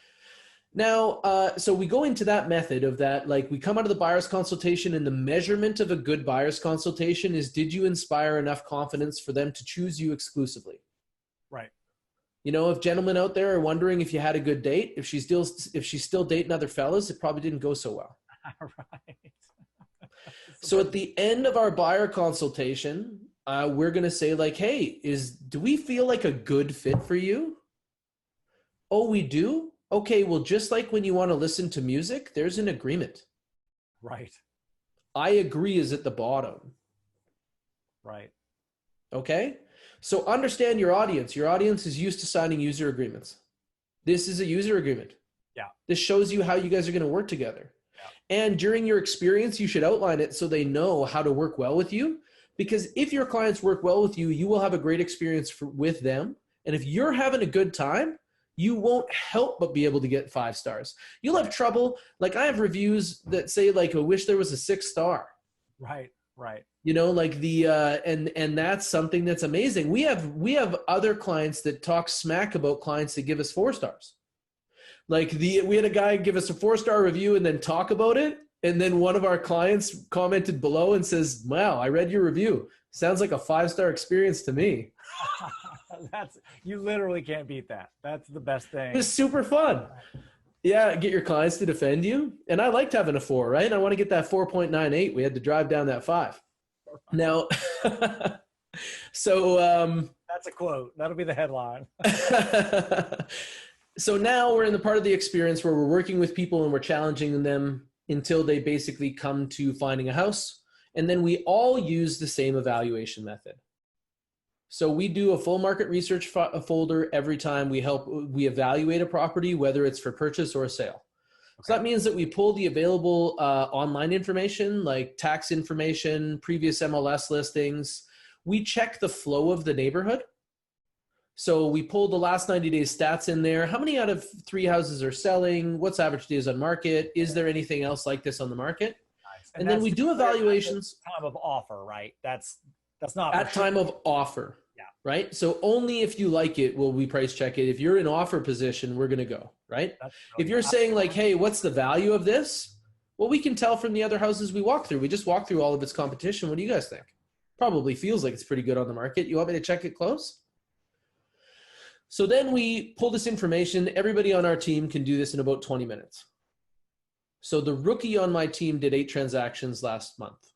Speaker 1: Now, so we go into that method of that, like we come out of the buyer's consultation and the measurement of a good buyer's consultation is, did you inspire enough confidence for them to choose you exclusively?
Speaker 2: Right.
Speaker 1: If gentlemen out there are wondering if you had a good date, if she's still dating other fellas, it probably didn't go so well.
Speaker 2: Right.
Speaker 1: So at the end of our buyer consultation, we're going to say like, hey, do we feel like a good fit for you? Oh, we do? Okay, well, just like when you want to listen to music, there's an agreement.
Speaker 2: Right.
Speaker 1: I agree is at the bottom.
Speaker 2: Right.
Speaker 1: Okay? So understand your audience. Your audience is used to signing user agreements. This is a user agreement.
Speaker 2: Yeah.
Speaker 1: This shows you how you guys are going to work together. Yeah. And during your experience, you should outline it so they know how to work well with you. Because if your clients work well with you, you will have a great experience with them. And if you're having a good time, you won't help but be able to get 5 stars. You'll have trouble. Like I have reviews that say like, I wish there was a 6 star.
Speaker 2: Right. Right.
Speaker 1: Like and that's something that's amazing. We have other clients that talk smack about clients that give us 4 stars. Like we had a guy give us a 4-star review and then talk about it. And then one of our clients commented below and says, wow, I read your review. Sounds like a 5-star experience to me.
Speaker 2: You literally can't beat that. That's the best thing.
Speaker 1: It was super fun. Yeah, get your clients to defend you. And I liked having a 4, right? I want to get that 4.98. We had to drive down that 5. Now, so
Speaker 2: that's a quote. That'll be the headline.
Speaker 1: So now we're in the part of the experience where we're working with people and we're challenging them until they basically come to finding a house. And then we all use the same evaluation method. So we do a full market research folder every time we evaluate a property, whether it's for purchase or a sale. Okay. So that means that we pull the available online information like tax information, previous MLS listings. We check the flow of the neighborhood. So we pulled the last 90 days stats in there. How many out of 3 houses are selling? What's average days on market? Is there anything else like this on the market?
Speaker 2: Nice.
Speaker 1: And then we do evaluations.
Speaker 2: Time of offer, right? That's not
Speaker 1: at time of offer. Yeah. Right. So only if you like it will we price check it. If you're in offer position, we're going to go, right? If you're saying like, hey, what's the value of this? Well, we can tell from the other houses we walk through. We just walk through all of its competition. What do you guys think? Probably feels like it's pretty good on the market. You want me to check it close? So then we pull this information. Everybody on our team can do this in about 20 minutes. So the rookie on my team did 8 transactions last month.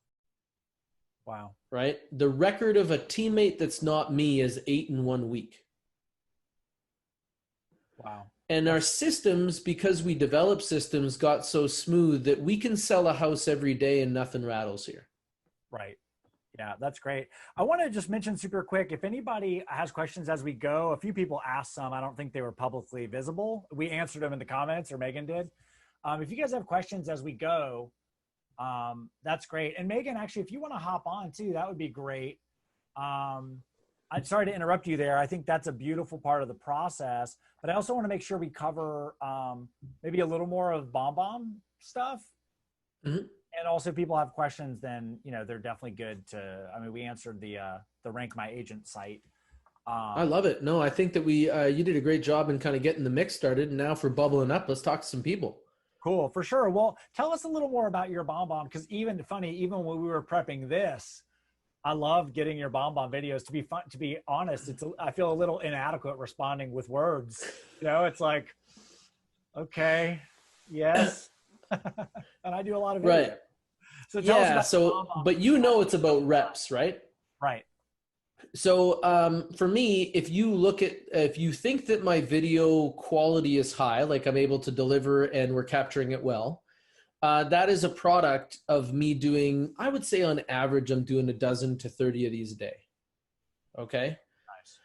Speaker 2: Wow.
Speaker 1: Right? The record of a teammate that's not me is 8 in 1 week.
Speaker 2: Wow.
Speaker 1: And our systems, because we develop systems, got so smooth that we can sell a house every day and nothing rattles here.
Speaker 2: Right. Yeah, that's great. I want to just mention super quick, if anybody has questions as we go, a few people asked some. I don't think they were publicly visible. We answered them in the comments, or Megan did. If you guys have questions as we go, that's great. And Megan, actually, if you want to hop on too, that would be great. I'm sorry to interrupt you there. I think that's a beautiful part of the process, but I also want to make sure we cover maybe a little more of BombBomb stuff.
Speaker 1: Mm-hmm.
Speaker 2: And also, if people have questions, then they're definitely good to. I mean, we answered the Rank My Agent site.
Speaker 1: I love it. No, I think that you did a great job in kind of getting the mix started. And now for bubbling up, let's talk to some people.
Speaker 2: Cool, for sure. Well, tell us a little more about your BombBomb, because even when we were prepping this, I love getting your BombBomb videos. To be honest, I feel a little inadequate responding with words. It's like, okay, yes, and I do a lot of videos.
Speaker 1: Right.
Speaker 2: So tell us about
Speaker 1: but it's about reps, right?
Speaker 2: Right.
Speaker 1: So for me, if you think that my video quality is high, like I'm able to deliver and we're capturing it well, that is a product of me doing, I would say on average, I'm doing 12 to 30 of these a day. Okay.
Speaker 2: Nice.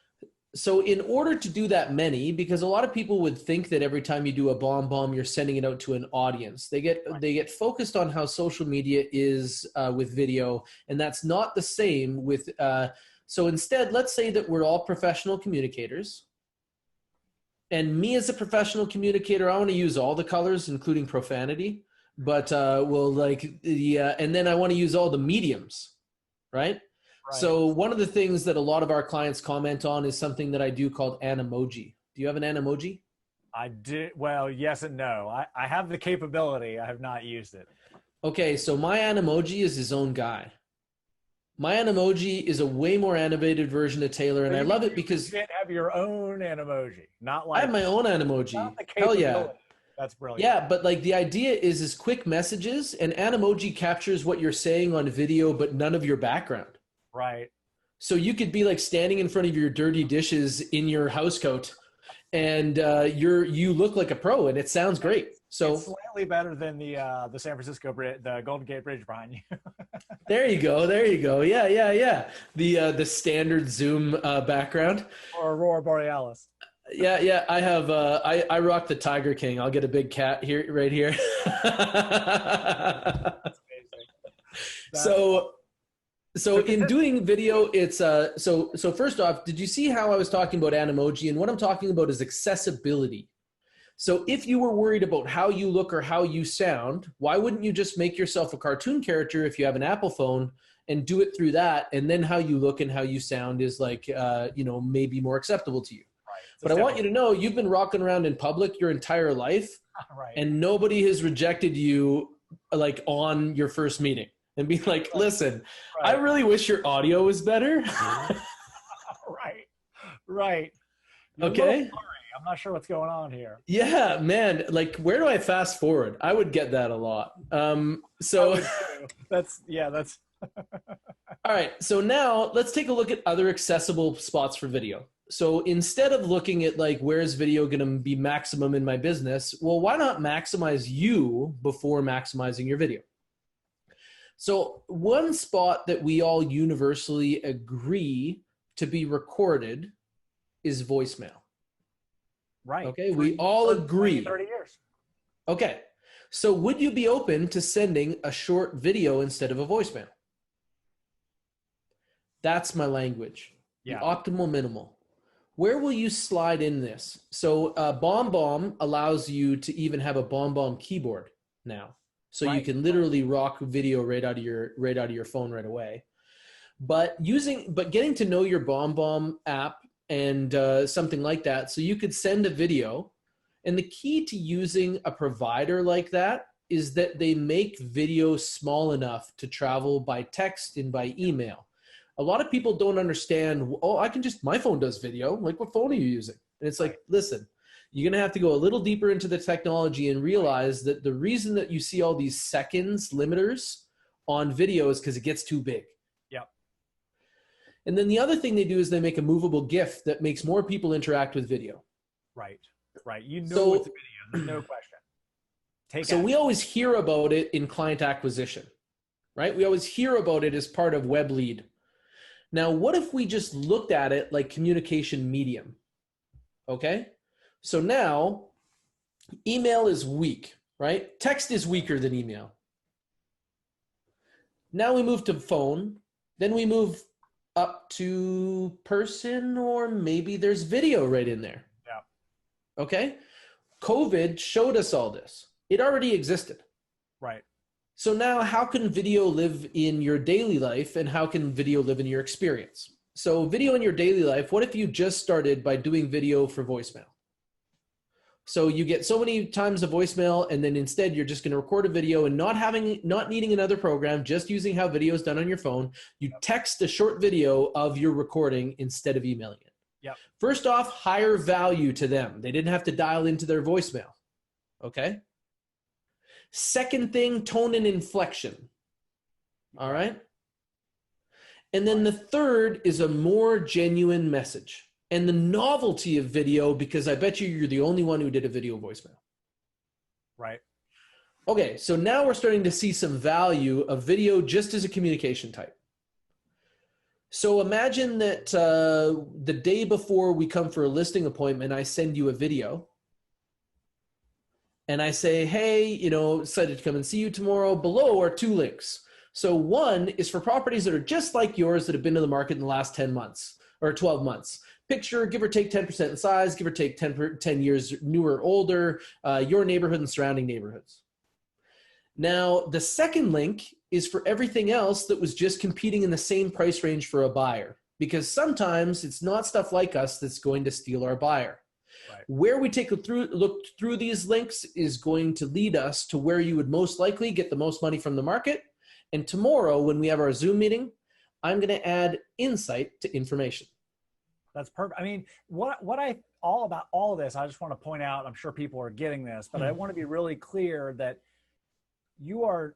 Speaker 1: So in order to do that many, because a lot of people would think that every time you do a BombBomb, you're sending it out to an audience. They get focused on how social media is with video, and that's not the same with. So instead, let's say that we're all professional communicators. And me as a professional communicator, I want to use all the colors, including profanity, but and then I want to use all the mediums, right? So one of the things that a lot of our clients comment on is something that I do called Animoji. Do you have an Animoji?
Speaker 2: I did. Well, yes and no. I have the capability. I have not used it.
Speaker 1: Okay, so my Animoji is his own guy. My Animoji is a way more animated version of Taylor, and I love it because
Speaker 2: you can't have your own Animoji. Not like
Speaker 1: I have my own Animoji. Hell yeah.
Speaker 2: That's brilliant.
Speaker 1: Yeah, but like the idea is quick messages, and Animoji captures what you're saying on video, but none of your background.
Speaker 2: Right.
Speaker 1: So you could be like standing in front of your dirty dishes in your house coat, and you look like a pro, and it sounds great. So
Speaker 2: it's slightly better than the San Francisco Bridge, the Golden Gate Bridge behind you.
Speaker 1: There you go. Yeah. The standard Zoom background.
Speaker 2: Or Aurora Borealis.
Speaker 1: Yeah. I have I rock the Tiger King. I'll get a big cat here, right here.
Speaker 2: That's amazing.
Speaker 1: So in doing video, it's so first off, did you see how I was talking about Animoji? And what I'm talking about is accessibility. So if you were worried about how you look or how you sound, why wouldn't you just make yourself a cartoon character if you have an Apple phone and do it through that? And then how you look and how you sound is like, maybe more acceptable to you.
Speaker 2: Right.
Speaker 1: But I want you to know you've been rocking around in public your entire life,
Speaker 2: right,
Speaker 1: and nobody has rejected you like on your first meeting and be like, listen, I really wish your audio was better.
Speaker 2: Right.
Speaker 1: Okay.
Speaker 2: I'm not sure what's going on here.
Speaker 1: Yeah, man. Like, where do I fast forward? I would get that a lot. So
Speaker 2: that's
Speaker 1: all right. So now let's take a look at other accessible spots for video. So instead of looking at like, where's video going to be maximum in my business? Well, why not maximize you before maximizing your video? So one spot that we all universally agree to be recorded is voicemail.
Speaker 2: Right.
Speaker 1: Okay, we all agree.
Speaker 2: 30 years.
Speaker 1: Okay, so would you be open to sending a short video instead of a voicemail? That's my language.
Speaker 2: Yeah.
Speaker 1: The optimal minimal. Where will you slide in this? So BombBomb allows you to even have a BombBomb keyboard now. So you can literally rock video right out of your phone right away. But getting to know your BombBomb app and something like that, so you could send a video. And the key to using a provider like that is that they make video small enough to travel by text and by email. A lot of people don't understand, oh, my phone does video. Like, what phone are you using? And it's like, listen, you're going to have to go a little deeper into the technology and realize that the reason that you see all these seconds limiters on video is because it gets too big.
Speaker 2: Yep.
Speaker 1: And then the other thing they do is they make a movable GIF that makes more people interact with video.
Speaker 2: Right. You know it's a video. There's no question.
Speaker 1: So we always hear about it in client acquisition, right? We always hear about it as part of web lead. Now, what if we just looked at it like communication medium? Okay. So now email is weak, right? Text is weaker than email. Now we move to phone, then we move up to person, or maybe there's video right in there.
Speaker 2: Yeah.
Speaker 1: Okay. COVID showed us all this. It already existed.
Speaker 2: Right.
Speaker 1: So now how can video live in your daily life, and how can video live in your experience? So video in your daily life, what if you just started by doing video for voicemail? So you get so many times a voicemail, and then instead you're just going to record a video and not needing another program, just using how video is done on your phone. You text a short video of your recording instead of emailing it.
Speaker 2: Yep.
Speaker 1: First off, higher value to them. They didn't have to dial into their voicemail. Okay. Second thing, tone and inflection. All right. And then the third is a more genuine message. And the novelty of video, because I bet you're the only one who did a video voicemail.
Speaker 2: Right.
Speaker 1: Okay, so now we're starting to see some value of video just as a communication type. So imagine that the day before we come for a listing appointment, I send you a video. And I say, hey, excited to come and see you tomorrow. Below are 2 links. So one is for properties that are just like yours that have been to the market in the last 10 months or 12 months. Picture, give or take 10% in size, give or take 10 years newer or older, your neighborhood and surrounding neighborhoods. Now, the second link is for everything else that was just competing in the same price range for a buyer, because sometimes it's not stuff like us that's going to steal our buyer.
Speaker 2: Right.
Speaker 1: Where we look through these links is going to lead us to where you would most likely get the most money from the market. And tomorrow, when we have our Zoom meeting, I'm going to add insight to information.
Speaker 2: That's perfect. I mean, all about all of this, I just want to point out, I'm sure people are getting this, but I want to be really clear that you are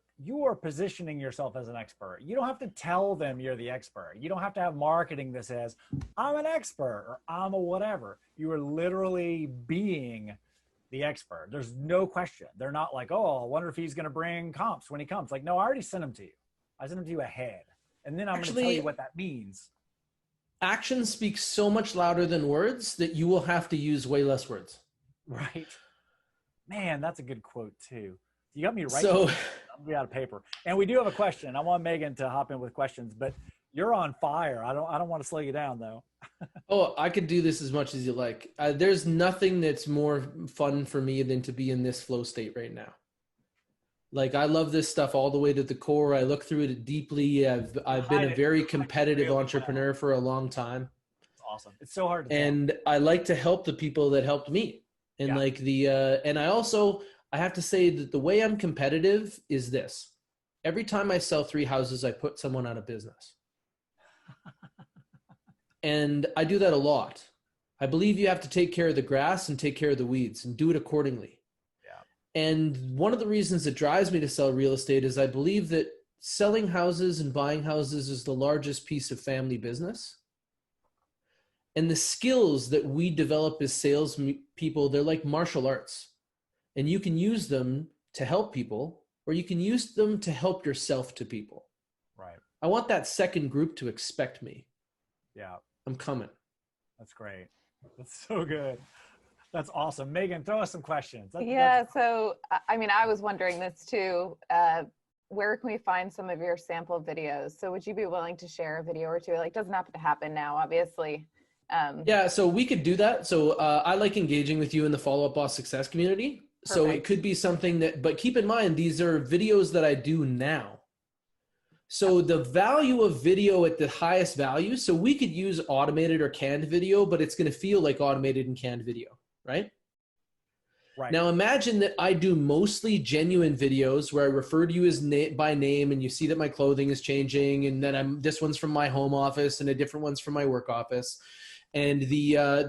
Speaker 2: positioning yourself as an expert. You don't have to tell them you're the expert. You don't have to have marketing that says, I'm an expert or I'm a whatever. You are literally being the expert. There's no question. They're not like, oh, I wonder if he's going to bring comps when he comes. Like, no, I already sent them to you. I sent them to you ahead. And then I'm going to tell you what that means.
Speaker 1: Actions speak so much louder than words that you will have to use way less words.
Speaker 2: Right. Man, that's a good quote too. You got me right.
Speaker 1: So
Speaker 2: I'll be out of paper. And we do have a question. I want Megan to hop in with questions, but you're on fire. I don't want to slow you down though.
Speaker 1: Oh, I could do this as much as you like. There's nothing that's more fun for me than to be in this flow state right now. Like, I love this stuff all the way to the core. I look through it deeply. I've been a very competitive entrepreneur for a long time.
Speaker 2: It's awesome. It's so hard to
Speaker 1: and
Speaker 2: tell.
Speaker 1: I like to help the people that helped me. And and I have to say that the way I'm competitive is this. Every time I sell 3 houses, I put someone out of business. And I do that a lot. I believe you have to take care of the grass and take care of the weeds and do it accordingly. And one of the reasons that drives me to sell real estate is I believe that selling houses and buying houses is the largest piece of family business. And the skills that we develop as sales people, they're like martial arts. And you can use them to help people, or you can use them to help yourself to people.
Speaker 2: Right.
Speaker 1: I want that second group to expect me.
Speaker 2: Yeah.
Speaker 1: I'm coming.
Speaker 2: That's great. That's so good. That's awesome. Megan, throw us some questions.
Speaker 3: So, I mean, I was wondering this too. Where can we find some of your sample videos? So would you be willing to share a video or two? Like, doesn't have to happen now, obviously.
Speaker 1: Yeah, so we could do that. So I like engaging with you in the Follow Up Boss Success community. Perfect. So it could be something but keep in mind, these are videos that I do now. So the value of video at the highest value, so we could use automated or canned video, but it's going to feel like automated and canned video, right?
Speaker 2: Right.
Speaker 1: Now imagine that I do mostly genuine videos where I refer to you as by name, and you see that my clothing is changing, and that this one's from my home office and a different one's from my work office, and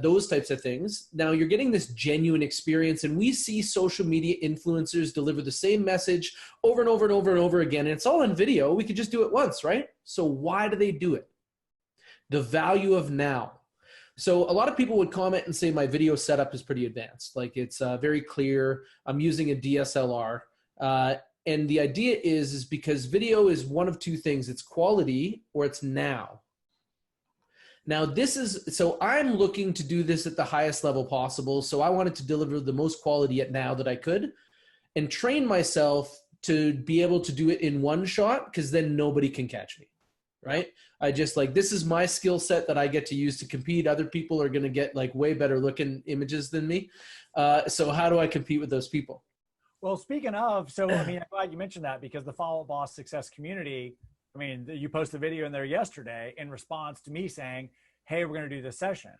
Speaker 1: those types of things. Now you're getting this genuine experience, and we see social media influencers deliver the same message over and over and over and over again, and it's all in video. We could just do it once, right? So why do they do it? The value of now. So a lot of people would comment and say my video setup is pretty advanced. Like it's very clear. I'm using a DSLR. And the idea is because video is one of two things. It's quality or it's now. Now so I'm looking to do this at the highest level possible. So I wanted to deliver the most quality at now that I could and train myself to be able to do it in one shot, because then nobody can catch me. Right? I just this is my skill set that I get to use to compete. Other people are going to get way better looking images than me. So how do I compete with those people?
Speaker 2: Well, speaking of, so I mean, I'm glad you mentioned that, because the Follow Up Boss Success community, I mean, you posted a video in there yesterday in response to me saying, hey, we're going to do this session.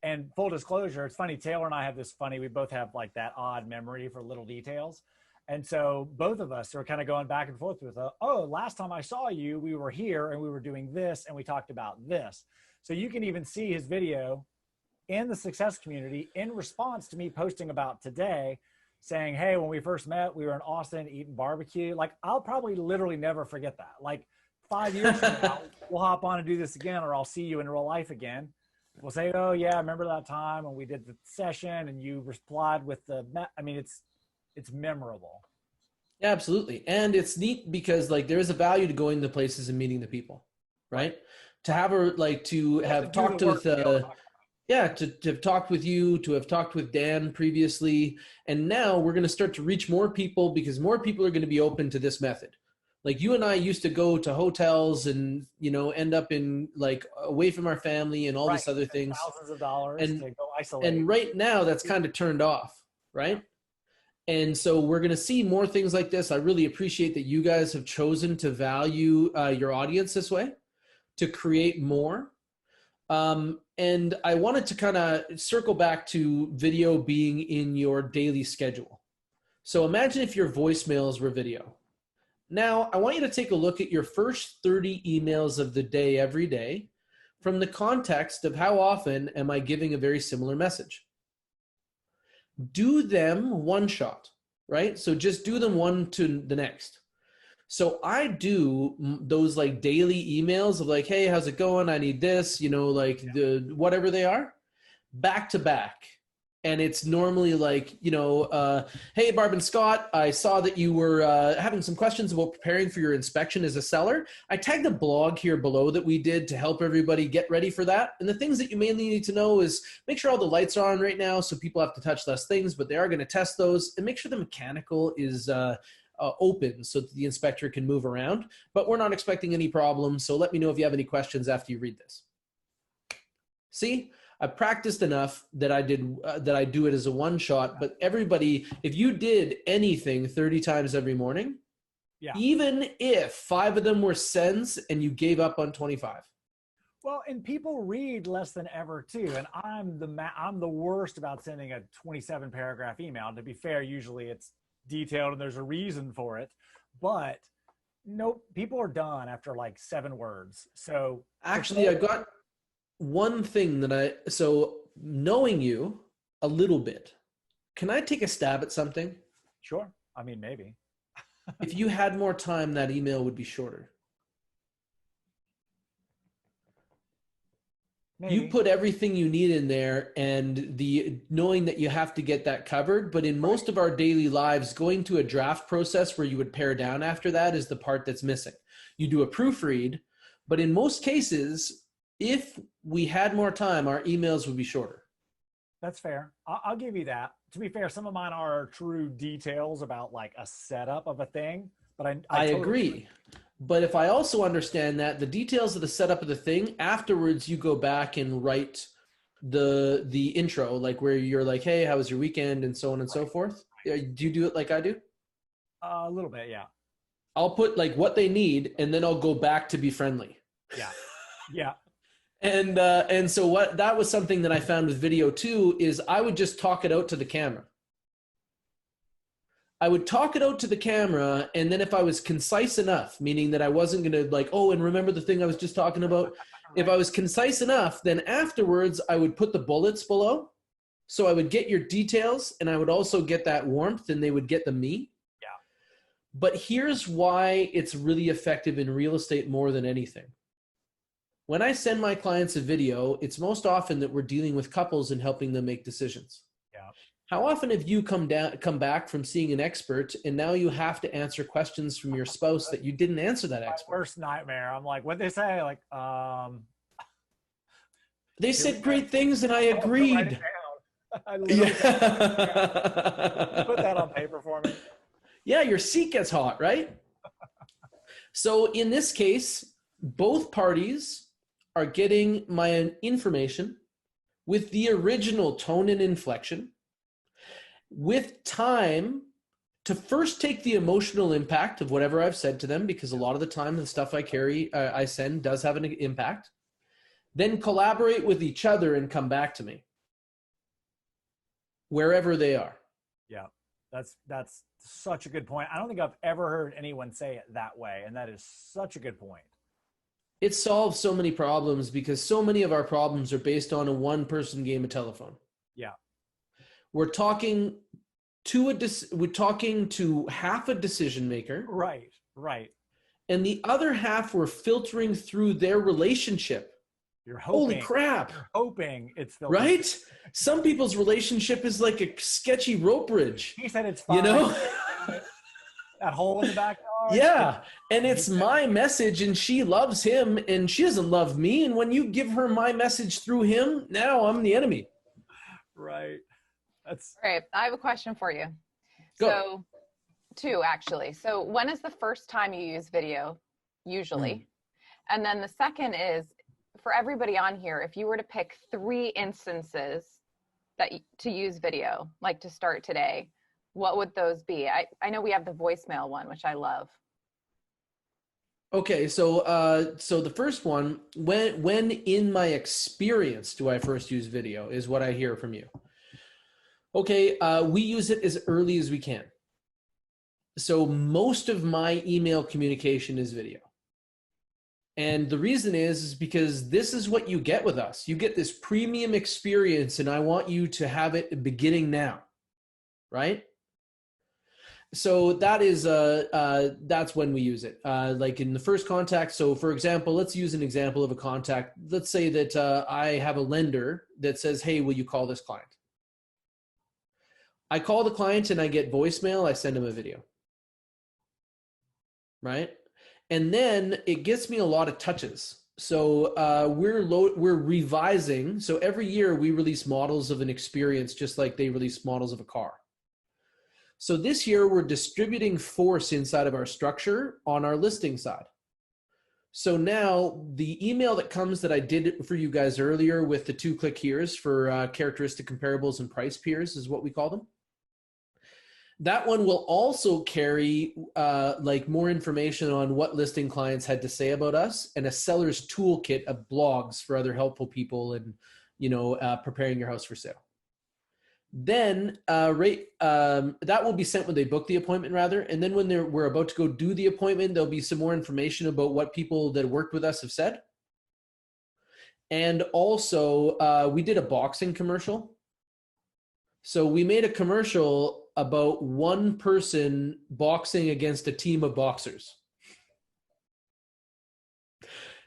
Speaker 2: And full disclosure, it's funny, Taylor and I have we both have that odd memory for little details. And so both of us are kind of going back and forth with, oh, last time I saw you, we were here and we were doing this and we talked about this. So you can even see his video in the success community in response to me posting about today, saying, hey, when we first met, we were in Austin eating barbecue. I'll probably literally never forget that. 5 years from now, we'll hop on and do this again, or I'll see you in real life again. We'll say, oh yeah, I remember that time when we did the session and you replied with I mean, it's memorable.
Speaker 1: Yeah, absolutely. And it's neat because there is a value to going to places and meeting the people, right? To have to have talked with to have talked with you, to have talked with Dan previously, and now we're going to start to reach more people because more people are going to be open to this method. You and I used to go to hotels and end up in away from our family and all this other things,
Speaker 2: thousands of dollars to go isolate.
Speaker 1: And right now that's kind of turned off, right? And so we're going to see more things like this. I really appreciate that you guys have chosen to value your audience this way, to create more. And I wanted to kind of circle back to video being in your daily schedule. So imagine if your voicemails were video. Now, I want you to take a look at your first 30 emails of the day every day from the context of how often am I giving a very similar message. Do them one shot, right? So just do them one to the next. So I do those daily emails of hey, how's it going? I need this, the whatever they are, back to back. And it's normally hey, Barb and Scott, I saw that you were having some questions about preparing for your inspection as a seller. I tagged a blog here below that we did to help everybody get ready for that. And the things that you mainly need to know is make sure all the lights are on right now so people have to touch less things, but they are going to test those, and make sure the mechanical is open so that the inspector can move around. But we're not expecting any problems, so let me know if you have any questions after you read this. See? I practiced enough that I do it as a one shot, but everybody, if you did anything 30 times every morning, even if 5 of them were sends and you gave up on 25.
Speaker 2: Well, and people read less than ever too. And I'm the worst about sending a 27 paragraph email. To be fair, usually it's detailed and there's a reason for it, but nope, people are done after 7 words. So
Speaker 1: actually I got one thing so knowing you a little bit, can I take a stab at something?
Speaker 2: Sure. I mean, maybe.
Speaker 1: If you had more time, that email would be shorter.
Speaker 2: Maybe.
Speaker 1: You put everything you need in there, and knowing that you have to get that covered. But in most of our daily lives, going to a draft process where you would pare down after that is the part that's missing. You do a proofread, but in most cases, if we had more time, our emails would be shorter.
Speaker 2: That's fair. I'll give you that. To be fair, some of mine are true details about a setup of a thing, but I totally
Speaker 1: agree. But if I also understand that the details of the setup of the thing, afterwards you go back and write the intro, where you're hey, how was your weekend, and so on and so forth. Do you do it like I do?
Speaker 2: A little bit, yeah.
Speaker 1: I'll put what they need, and then I'll go back to be friendly.
Speaker 2: Yeah, yeah.
Speaker 1: And so that was something that I found with video too, is I would just talk it out to the camera. I would talk it out to the camera, and then if I was concise enough, meaning that I wasn't going to like, oh, and remember the thing I was just talking about? If I was concise enough, then afterwards I would put the bullets below. So I would get your details, and I would also get that warmth, and they would get the me.
Speaker 2: Yeah.
Speaker 1: But here's why it's really effective in real estate more than anything. When I send my clients a video, it's most often that we're dealing with couples and helping them make decisions.
Speaker 2: Yeah.
Speaker 1: How often have you come back from seeing an expert, and now you have to answer questions from your spouse that you didn't answer that expert?
Speaker 2: My worst nightmare. I'm like, what'd they say? Like,
Speaker 1: they said great things, and I agreed.
Speaker 2: I literally put that on paper for me.
Speaker 1: Yeah, your seat gets hot, right? So in this case, both parties are getting my information with the original tone and inflection, with time to first take the emotional impact of whatever I've said to them, because a lot of the time the stuff I send does have an impact, then collaborate with each other and come back to me wherever they are.
Speaker 2: Yeah, that's such a good point. I don't think I've ever heard anyone say it that way, and that is such a good point.
Speaker 1: It solves so many problems, because so many of our problems are based on a one-person game of telephone.
Speaker 2: Yeah.
Speaker 1: We're talking to half a decision maker.
Speaker 2: Right.
Speaker 1: And the other half we're filtering through their relationship.
Speaker 2: You're hoping.
Speaker 1: Holy crap.
Speaker 2: You're hoping it's filtered.
Speaker 1: Right? Some people's relationship is like a sketchy rope bridge.
Speaker 2: He said it's fine.
Speaker 1: You know?
Speaker 2: That hole in the backyard.
Speaker 1: Yeah. And it's my message, and she loves him, and she doesn't love me. And when you give her my message through him, now I'm the enemy.
Speaker 2: Right. That's
Speaker 3: All right. I have a question for you.
Speaker 1: Go.
Speaker 3: So, two actually. So, when is the first time you use video? Usually. And then the second is, for everybody on here, if you were to pick 3 instances to use video, like to start today, what would those be? I know we have the voicemail one, which I love.
Speaker 1: Okay, so the first one, when in my experience do I first use video, is what I hear from you. Okay, we use it as early as we can. So most of my email communication is video. And the reason is because this is what you get with us. You get this premium experience, and I want you to have it beginning now, right? So that is that's when we use it. Like in the first contact. So for example, let's use an example of a contact. Let's say that I have a lender that says, "Hey, will you call this client?" I call the client and I get voicemail. I send him a video, right? And then it gets me a lot of touches. So we're revising. So every year we release models of an experience, just like they release models of a car. So this year we're distributing force inside of our structure on our listing side. So now the email that comes that I did for you guys earlier with the 2-click here's for characteristic comparables and price peers is what we call them. That one will also carry like more information on what listing clients had to say about us, and a seller's toolkit of blogs for other helpful people and, you know, preparing your house for sale. Then that will be sent when they book the appointment, rather. And then when we're about to go do the appointment, there'll be some more information about what people that worked with us have said. And also we did a boxing commercial. So we made a commercial about one person boxing against a team of boxers.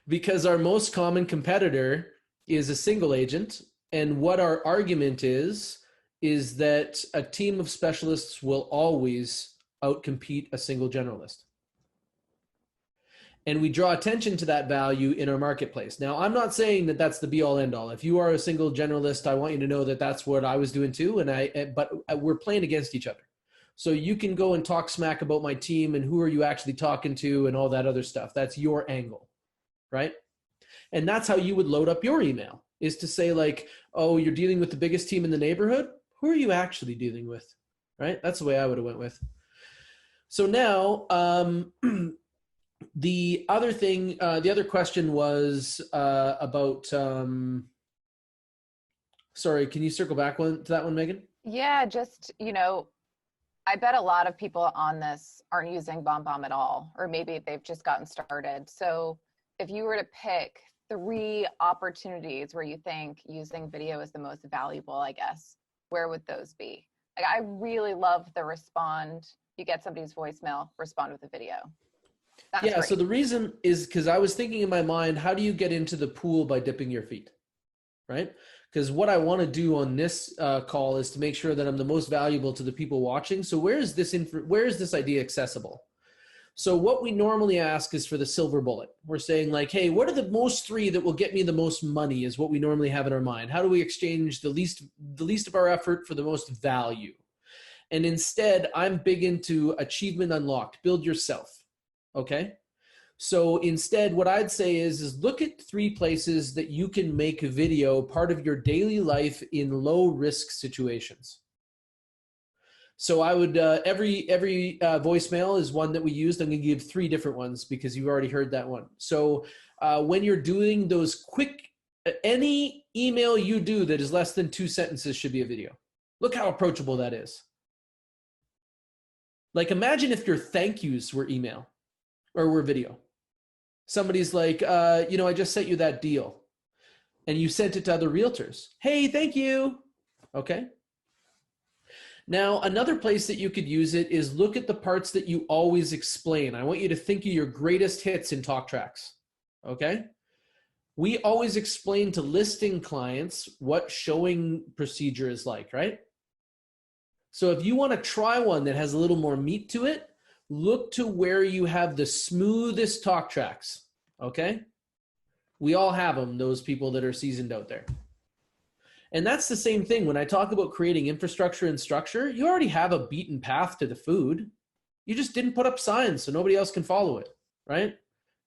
Speaker 1: Because our most common competitor is a single agent. And what our argument is that a team of specialists will always outcompete a single generalist. And we draw attention to that value in our marketplace. Now, I'm not saying that that's the be all end all. If you are a single generalist, I want you to know that that's what I was doing too. But we're playing against each other. So you can go and talk smack about my team and who are you actually talking to and all that other stuff. That's your angle, right? And that's how you would load up your email, is to say like, oh, you're dealing with the biggest team in the neighborhood. Who are you actually dealing with, right? That's the way I would have went with. So now, the other thing, the other question was about, sorry, can you circle back to that one, Megan?
Speaker 3: Yeah, just, you know, I bet a lot of people on this aren't using BombBomb at all, or maybe they've just gotten started. So if you were to pick 3 opportunities where you think using video is the most valuable, I guess, where would those be? Like, I really love the respond. You get somebody's voicemail, respond with a video. That's
Speaker 1: Yeah,
Speaker 3: great.
Speaker 1: so the reason is because I was thinking in my mind, how do you get into the pool by dipping your feet, right? Because what I want to do on this call is to make sure that I'm the most valuable to the people watching. So where is this idea accessible? So what we normally ask is for the silver bullet. We're saying like, hey, what are the most 3 that will get me the most money is what we normally have in our mind. How do we exchange the least of our effort for the most value? And instead, I'm big into achievement unlocked, build yourself, okay? So instead, what I'd say is look at 3 places that you can make a video part of your daily life in low risk situations. So I would, every voicemail is one that we used. I'm going to give 3 different ones because you've already heard that one. So when you're doing those quick, any email you do that is less than 2 sentences should be a video. Look how approachable that is. Like imagine if your thank yous were email or were video. Somebody's like, I just sent you that deal. And you sent it to other realtors. Hey, thank you. Okay. Now, another place that you could use it is look at the parts that you always explain. I want you to think of your greatest hits in talk tracks, okay? We always explain to listing clients what showing procedure is like, right? So if you want to try one that has a little more meat to it, look to where you have the smoothest talk tracks, okay? We all have them, those people that are seasoned out there. And that's the same thing. When I talk about creating infrastructure and structure, you already have a beaten path to the food. You just didn't put up signs so nobody else can follow it, right?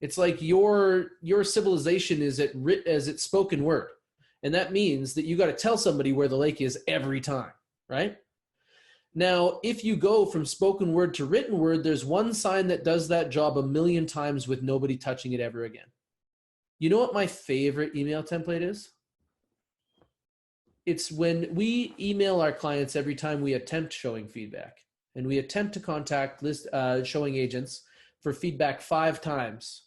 Speaker 1: It's like your civilization is as its spoken word. And that means that you got to tell somebody where the lake is every time, right? Now, if you go from spoken word to written word, there's one sign that does that job 1,000,000 times with nobody touching it ever again. You know what my favorite email template is? It's when we email our clients every time we attempt showing feedback, and we attempt to contact showing agents for feedback 5 times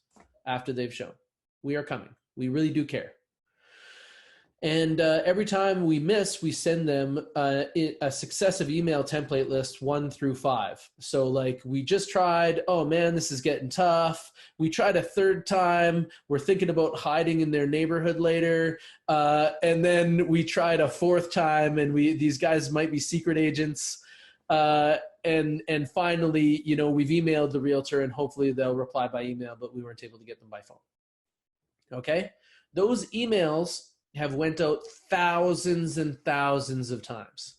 Speaker 1: after they've shown. We are coming. We really do care. And every time we miss, we send them a successive email template list 1 through 5. So like we just tried, oh man, this is getting tough. We tried a 3rd time. We're thinking about hiding in their neighborhood later. And then we tried a 4th time and these guys might be secret agents. And finally, we've emailed the realtor and hopefully they'll reply by email, but we weren't able to get them by phone. Okay. Those emails have went out thousands and thousands of times.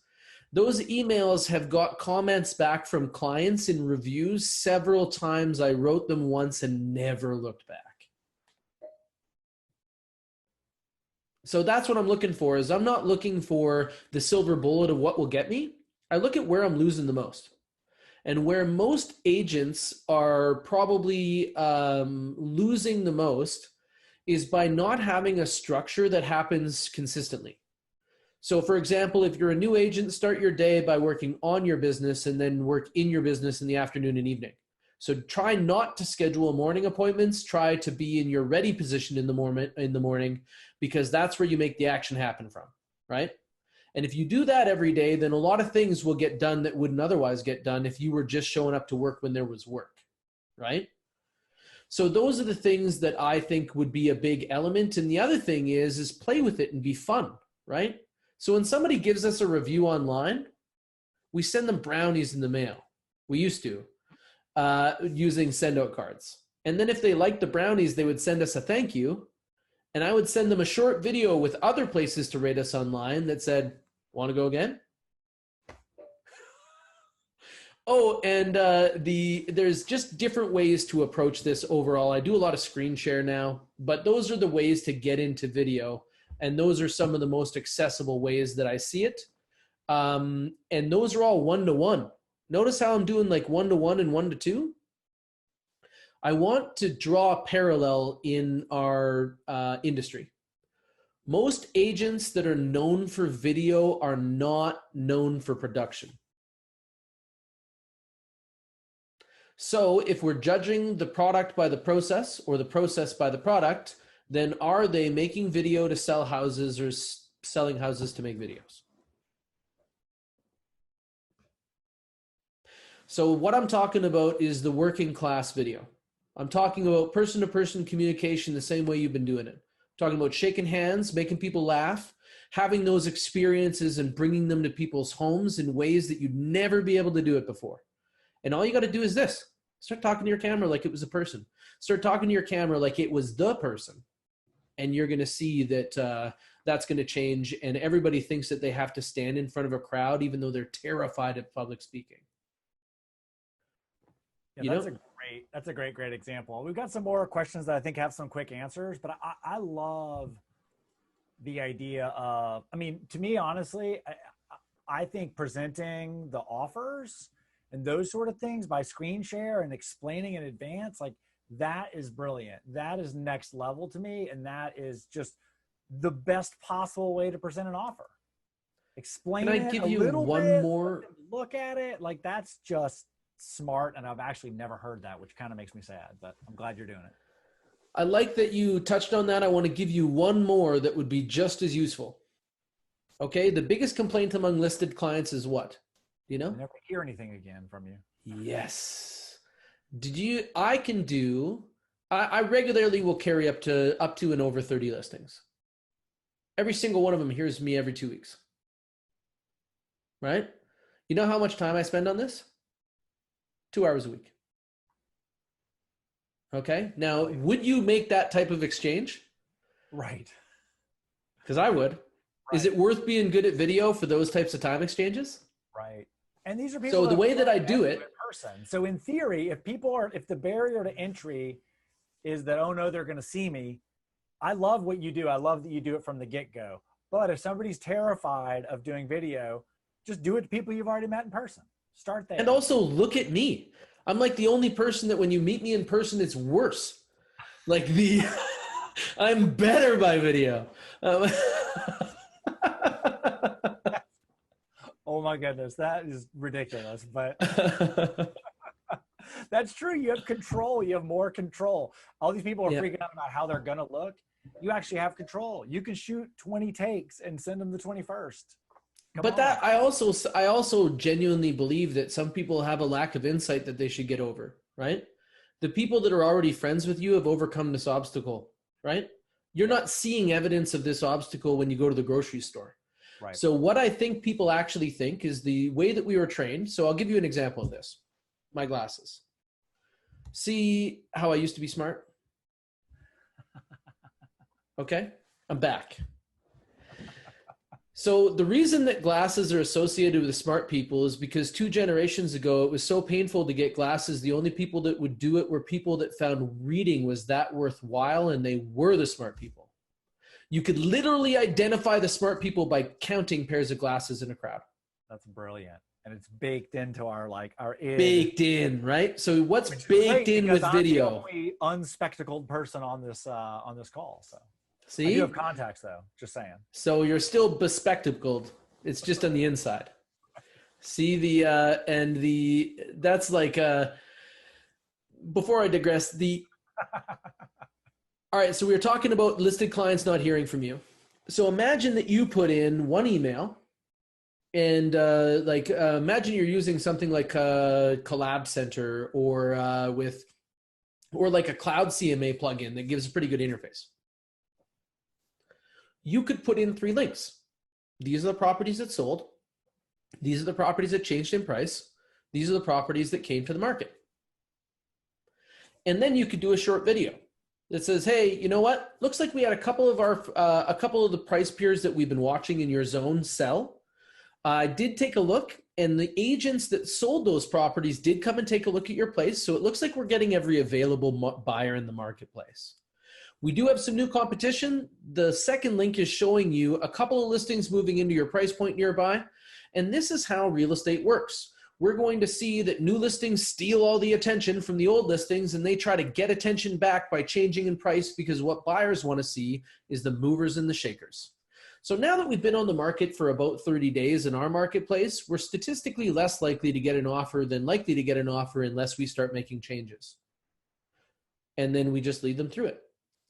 Speaker 1: Those emails have got comments back from clients in reviews several times. I wrote them once and never looked back. So that's what I'm looking for. Is I'm not looking for the silver bullet of what will get me. I look at where I'm losing the most. And where most agents are probably losing the most is by not having a structure that happens consistently. So for example, if you're a new agent, start your day by working on your business and then work in your business in the afternoon and evening. So try not to schedule morning appointments. Try to be in your ready position in the morning because that's where you make the action happen from, right? And if you do that every day, then a lot of things will get done that wouldn't otherwise get done if you were just showing up to work when there was work, right? So those are the things that I think would be a big element. And the other thing is play with it and be fun, right? So when somebody gives us a review online, we send them brownies in the mail. We used to, using send out cards. And then if they liked the brownies, they would send us a thank you. And I would send them a short video with other places to rate us online that said, want to go again? Oh, and there's just different ways to approach this overall. I do a lot of screen share now, but those are the ways to get into video. And those are some of the most accessible ways that I see it. And those are all 1-to-1. Notice how I'm doing like 1-to-1 and 1-to-2? I want to draw a parallel in our industry. Most agents that are known for video are not known for production. So if we're judging the product by the process or the process by the product, then are they making video to sell houses or selling houses to make videos? So what I'm talking about is the working class video. I'm talking about person-to-person communication the same way you've been doing it. I'm talking about shaking hands, making people laugh, having those experiences and bringing them to people's homes in ways that you'd never be able to do it before. And all you got to do is this. Start talking to your camera like it was a person. Start talking to your camera like it was the person. And you're going to see that that's going to change. And everybody thinks that they have to stand in front of a crowd, even though they're terrified of public speaking.
Speaker 2: Yeah, that's a great example. We've got some more questions that I think have some quick answers, but I love the idea of, I mean, to me, honestly, I think presenting the offers and those sort of things by screen share and explaining in advance, like that is brilliant. That is next level to me. And that is just the best possible way to present an offer. Explain
Speaker 1: Can I
Speaker 2: it
Speaker 1: give
Speaker 2: a
Speaker 1: you
Speaker 2: little
Speaker 1: one
Speaker 2: bit,
Speaker 1: more?
Speaker 2: look at it. Like that's just smart. And I've actually never heard that, which kind of makes me sad, but I'm glad you're doing it.
Speaker 1: I like that you touched on that. I want to give you one more that would be just as useful. Okay. The biggest complaint among listed clients is what? You know?
Speaker 2: I never hear anything again from you.
Speaker 1: Yes. I regularly will carry up to and over 30 listings. Every single one of them hears me every 2 weeks. Right? You know how much time I spend on this? 2 hours a week. Okay. Now, would you make that type of exchange?
Speaker 2: Right.
Speaker 1: Because I would.
Speaker 2: Right.
Speaker 1: Is it worth being good at video for those types of time exchanges?
Speaker 2: Right. And these are people.
Speaker 1: So the way that I do it,
Speaker 2: in person. So in theory, if the barrier to entry is that, oh no, they're going to see me. I love what you do. I love that you do it from the get-go. But if somebody's terrified of doing video, just do it to people you've already met in person. Start there.
Speaker 1: and also look at me. I'm like the only person that when you meet me in person, it's worse. Like I'm better by video.
Speaker 2: Oh my goodness, that is ridiculous. But that's true. You have control. You have more control. All these people are freaking out about how they're going to look. You actually have control. You can shoot 20 takes and send them the 21st.
Speaker 1: I also genuinely believe that some people have a lack of insight that they should get over, right? The people that are already friends with you have overcome this obstacle, right? You're not seeing evidence of this obstacle when you go to the grocery store.
Speaker 2: Right.
Speaker 1: So what I think people actually think is the way that we were trained. So I'll give you an example of this. My glasses. See how I used to be smart? Okay, I'm back. So the reason that glasses are associated with smart people is because 2 generations ago, it was so painful to get glasses. The only people that would do it were people that found reading was that worthwhile, and they were the smart people. You could literally identify the smart people by counting pairs of glasses in a crowd.
Speaker 2: That's brilliant. And it's baked into our id.
Speaker 1: Baked in, right? So what's baked in with video?
Speaker 2: I'm the only unspectacled person on this call. So
Speaker 1: see,
Speaker 2: I do have contacts though. Just saying.
Speaker 1: So you're still bespectacled. It's just on the inside. See that's like before I digress, all right, so we were talking about listed clients not hearing from you. So imagine that you put in one email and imagine you're using something like a Collab Center or like a Cloud CMA plugin that gives a pretty good interface. You could put in 3 links. These are the properties that sold. These are the properties that changed in price. These are the properties that came to the market. And then you could do a short video that says, hey, you know what? Looks like we had a couple of the price peers that we've been watching in your zone sell. I did take a look, and the agents that sold those properties did come and take a look at your place. So it looks like we're getting every available buyer in the marketplace. We do have some new competition. The second link is showing you a couple of listings moving into your price point nearby. And this is how real estate works. We're going to see that new listings steal all the attention from the old listings, and they try to get attention back by changing in price, because what buyers want to see is the movers and the shakers. So now that we've been on the market for about 30 days in our marketplace, we're statistically less likely to get an offer than likely to get an offer unless we start making changes. And then we just lead them through it.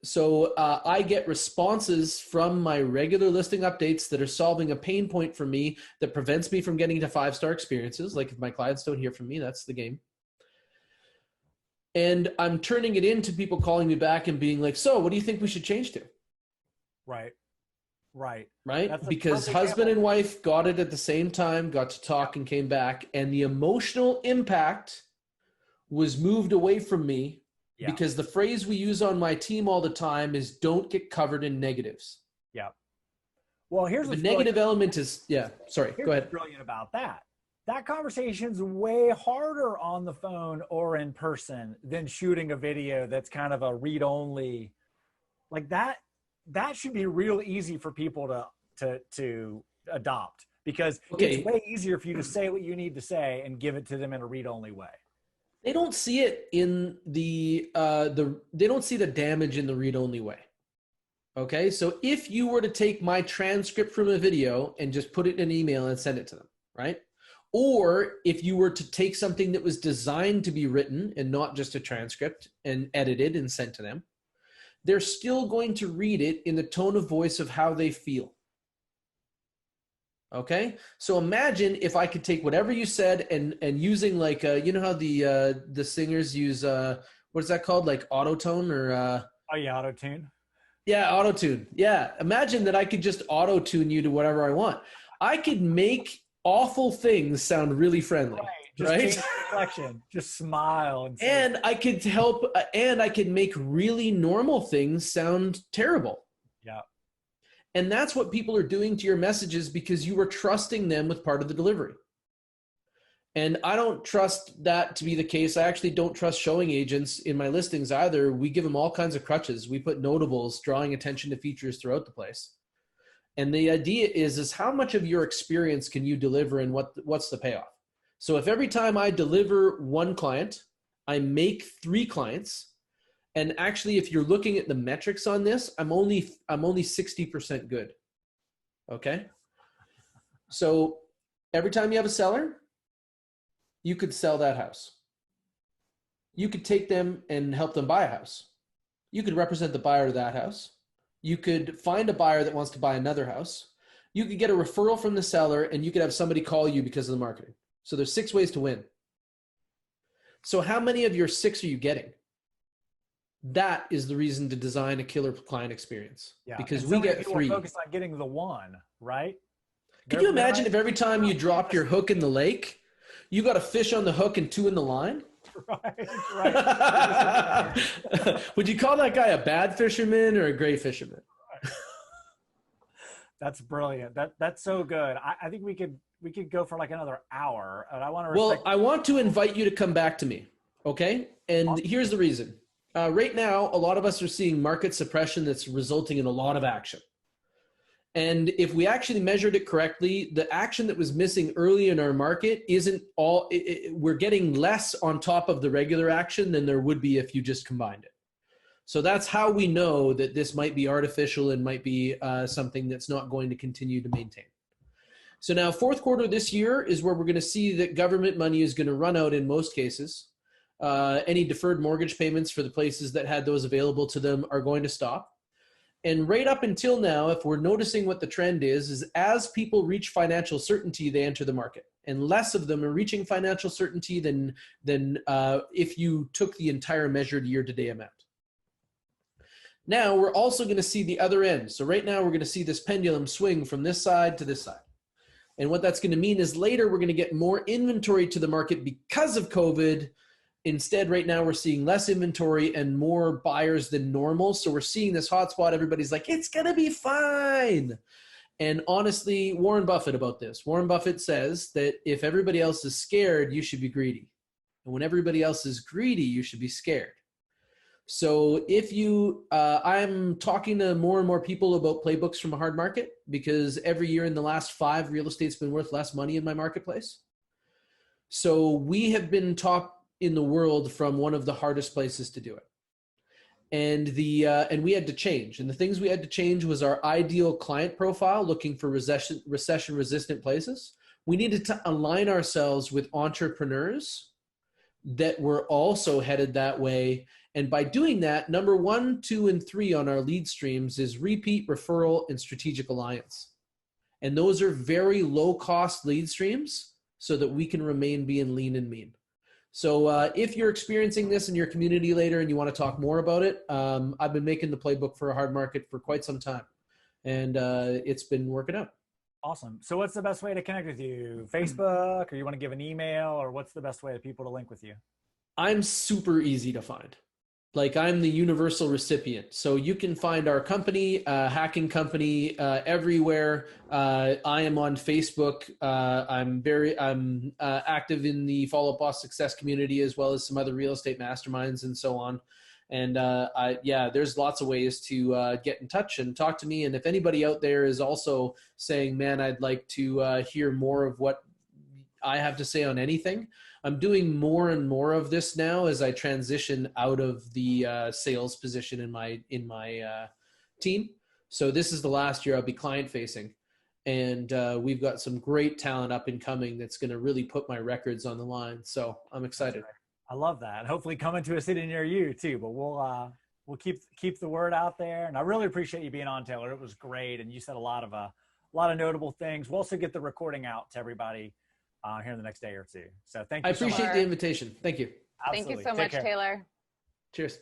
Speaker 1: So I get responses from my regular listing updates that are solving a pain point for me that prevents me from getting to 5-star experiences. Like if my clients don't hear from me, that's the game. And I'm turning it into people calling me back and being like, so what do you think we should change to?
Speaker 2: Right.
Speaker 1: Because husband and wife got it at the same time, got to talk and came back. And the emotional impact was moved away from me because the phrase we use on my team all the time is don't get covered in negatives.
Speaker 2: Yeah. Well, here's
Speaker 1: the negative element is, go ahead.
Speaker 2: What's brilliant about that. That conversation's way harder on the phone or in person than shooting a video that's kind of a read-only. Like that should be real easy for people to adopt, because it's way easier for you to say what you need to say and give it to them in a read-only way.
Speaker 1: They don't see it in they don't see the damage in the read-only way. Okay, so if you were to take my transcript from a video and just put it in an email and send it to them, right? Or if you were to take something that was designed to be written and not just a transcript and edited and sent to them, they're still going to read it in the tone of voice of how they feel. Okay, so imagine if I could take whatever you said and using like you know how the singers use what is that called, like autotone or
Speaker 2: auto-tune.
Speaker 1: Yeah, auto-tune. Yeah, imagine that I could just auto-tune you to whatever I want. I could make awful things sound really friendly.
Speaker 2: Just change the inflection. Just smile
Speaker 1: and I could help, and I could make really normal things sound terrible.
Speaker 2: Yeah.
Speaker 1: And that's what people are doing to your messages because you were trusting them with part of the delivery. And I don't trust that to be the case. I actually don't trust showing agents in my listings either. We give them all kinds of crutches. We put notables, drawing attention to features throughout the place. And the idea is how much of your experience can you deliver and what's the payoff? So if every time I deliver one client, I make 3 clients, and actually if you're looking at the metrics on this, I'm only 60% good. Okay? So every time you have a seller, you could sell that house. You could take them and help them buy a house. You could represent the buyer of that house. You could find a buyer that wants to buy another house. You could get a referral from the seller, and you could have somebody call you because of the marketing. So there's 6 ways to win. So how many of your 6 are you getting? That is the reason to design a killer client experience.
Speaker 2: Yeah,
Speaker 1: because we get 3.
Speaker 2: Focus on getting the 1, right?
Speaker 1: Could you imagine if every time you dropped your hook in the lake, you got a fish on the hook and 2 in the line?
Speaker 2: Right.
Speaker 1: Would you call that guy a bad fisherman or a great fisherman?
Speaker 2: That's brilliant. That's so good. I think we could go for like another hour, and I want to.
Speaker 1: Well, I want to invite you to come back to me. Okay, and here's the reason. Right now, a lot of us are seeing market suppression that's resulting in a lot of action. And if we actually measured it correctly, the action that was missing early in our market isn't all, we're getting less on top of the regular action than there would be if you just combined it. So that's how we know that this might be artificial and might be something that's not going to continue to maintain. So now 4th quarter this year is where we're going to see that government money is going to run out in most cases. Any deferred mortgage payments for the places that had those available to them are going to stop. And right up until now, if we're noticing what the trend is as people reach financial certainty, they enter the market. And less of them are reaching financial certainty than if you took the entire measured year-to-date amount. Now, we're also going to see the other end. So right now, we're going to see this pendulum swing from this side to this side. And what that's going to mean is later, we're going to get more inventory to the market because of COVID. Instead, right now, we're seeing less inventory and more buyers than normal. So we're seeing this hotspot. Everybody's like, it's going to be fine. And honestly, Warren Buffett about this. Warren Buffett says that if everybody else is scared, you should be greedy. And when everybody else is greedy, you should be scared. So if I'm talking to more and more people about playbooks from a hard market, because every year in the last 5, real estate's been worth less money in my marketplace. So we have been taught in the world from one of the hardest places to do it. and and we had to change. And the things we had to change was our ideal client profile, looking for recession resistant places. We needed to align ourselves with entrepreneurs that were also headed that way. And by doing that, number 1, 2, and 3 on our lead streams is repeat, referral, and strategic alliance. And those are very low cost lead streams so that we can remain being lean and mean. So if you're experiencing this in your community later and you want to talk more about it, I've been making the playbook for a hard market for quite some time, and it's been working out.
Speaker 2: Awesome. So what's the best way to connect with you? Facebook, or you want to give an email, or what's the best way for people to link with you?
Speaker 1: I'm super easy to find. Like, I'm the universal recipient. So you can find our company, Hacking Company, everywhere. I am on Facebook. I'm active in the Follow Up Boss Success community, as well as some other real estate masterminds and so on. And there's lots of ways to get in touch and talk to me. And if anybody out there is also saying, man, I'd like to hear more of what I have to say on anything, I'm doing more and more of this now as I transition out of the sales position in my team. So this is the last year I'll be client facing, and we've got some great talent up and coming that's going to really put my records on the line. So I'm excited.
Speaker 2: I love that. Hopefully coming to a city near you too, but we'll keep the word out there. And I really appreciate you being on, Taylor. It was great. And you said a lot of notable things. We'll also get the recording out to everybody here in the next day or two. So thank you.
Speaker 1: I appreciate the invitation. Thank you.
Speaker 2: Absolutely.
Speaker 3: Thank you so much, Taylor.
Speaker 1: Cheers.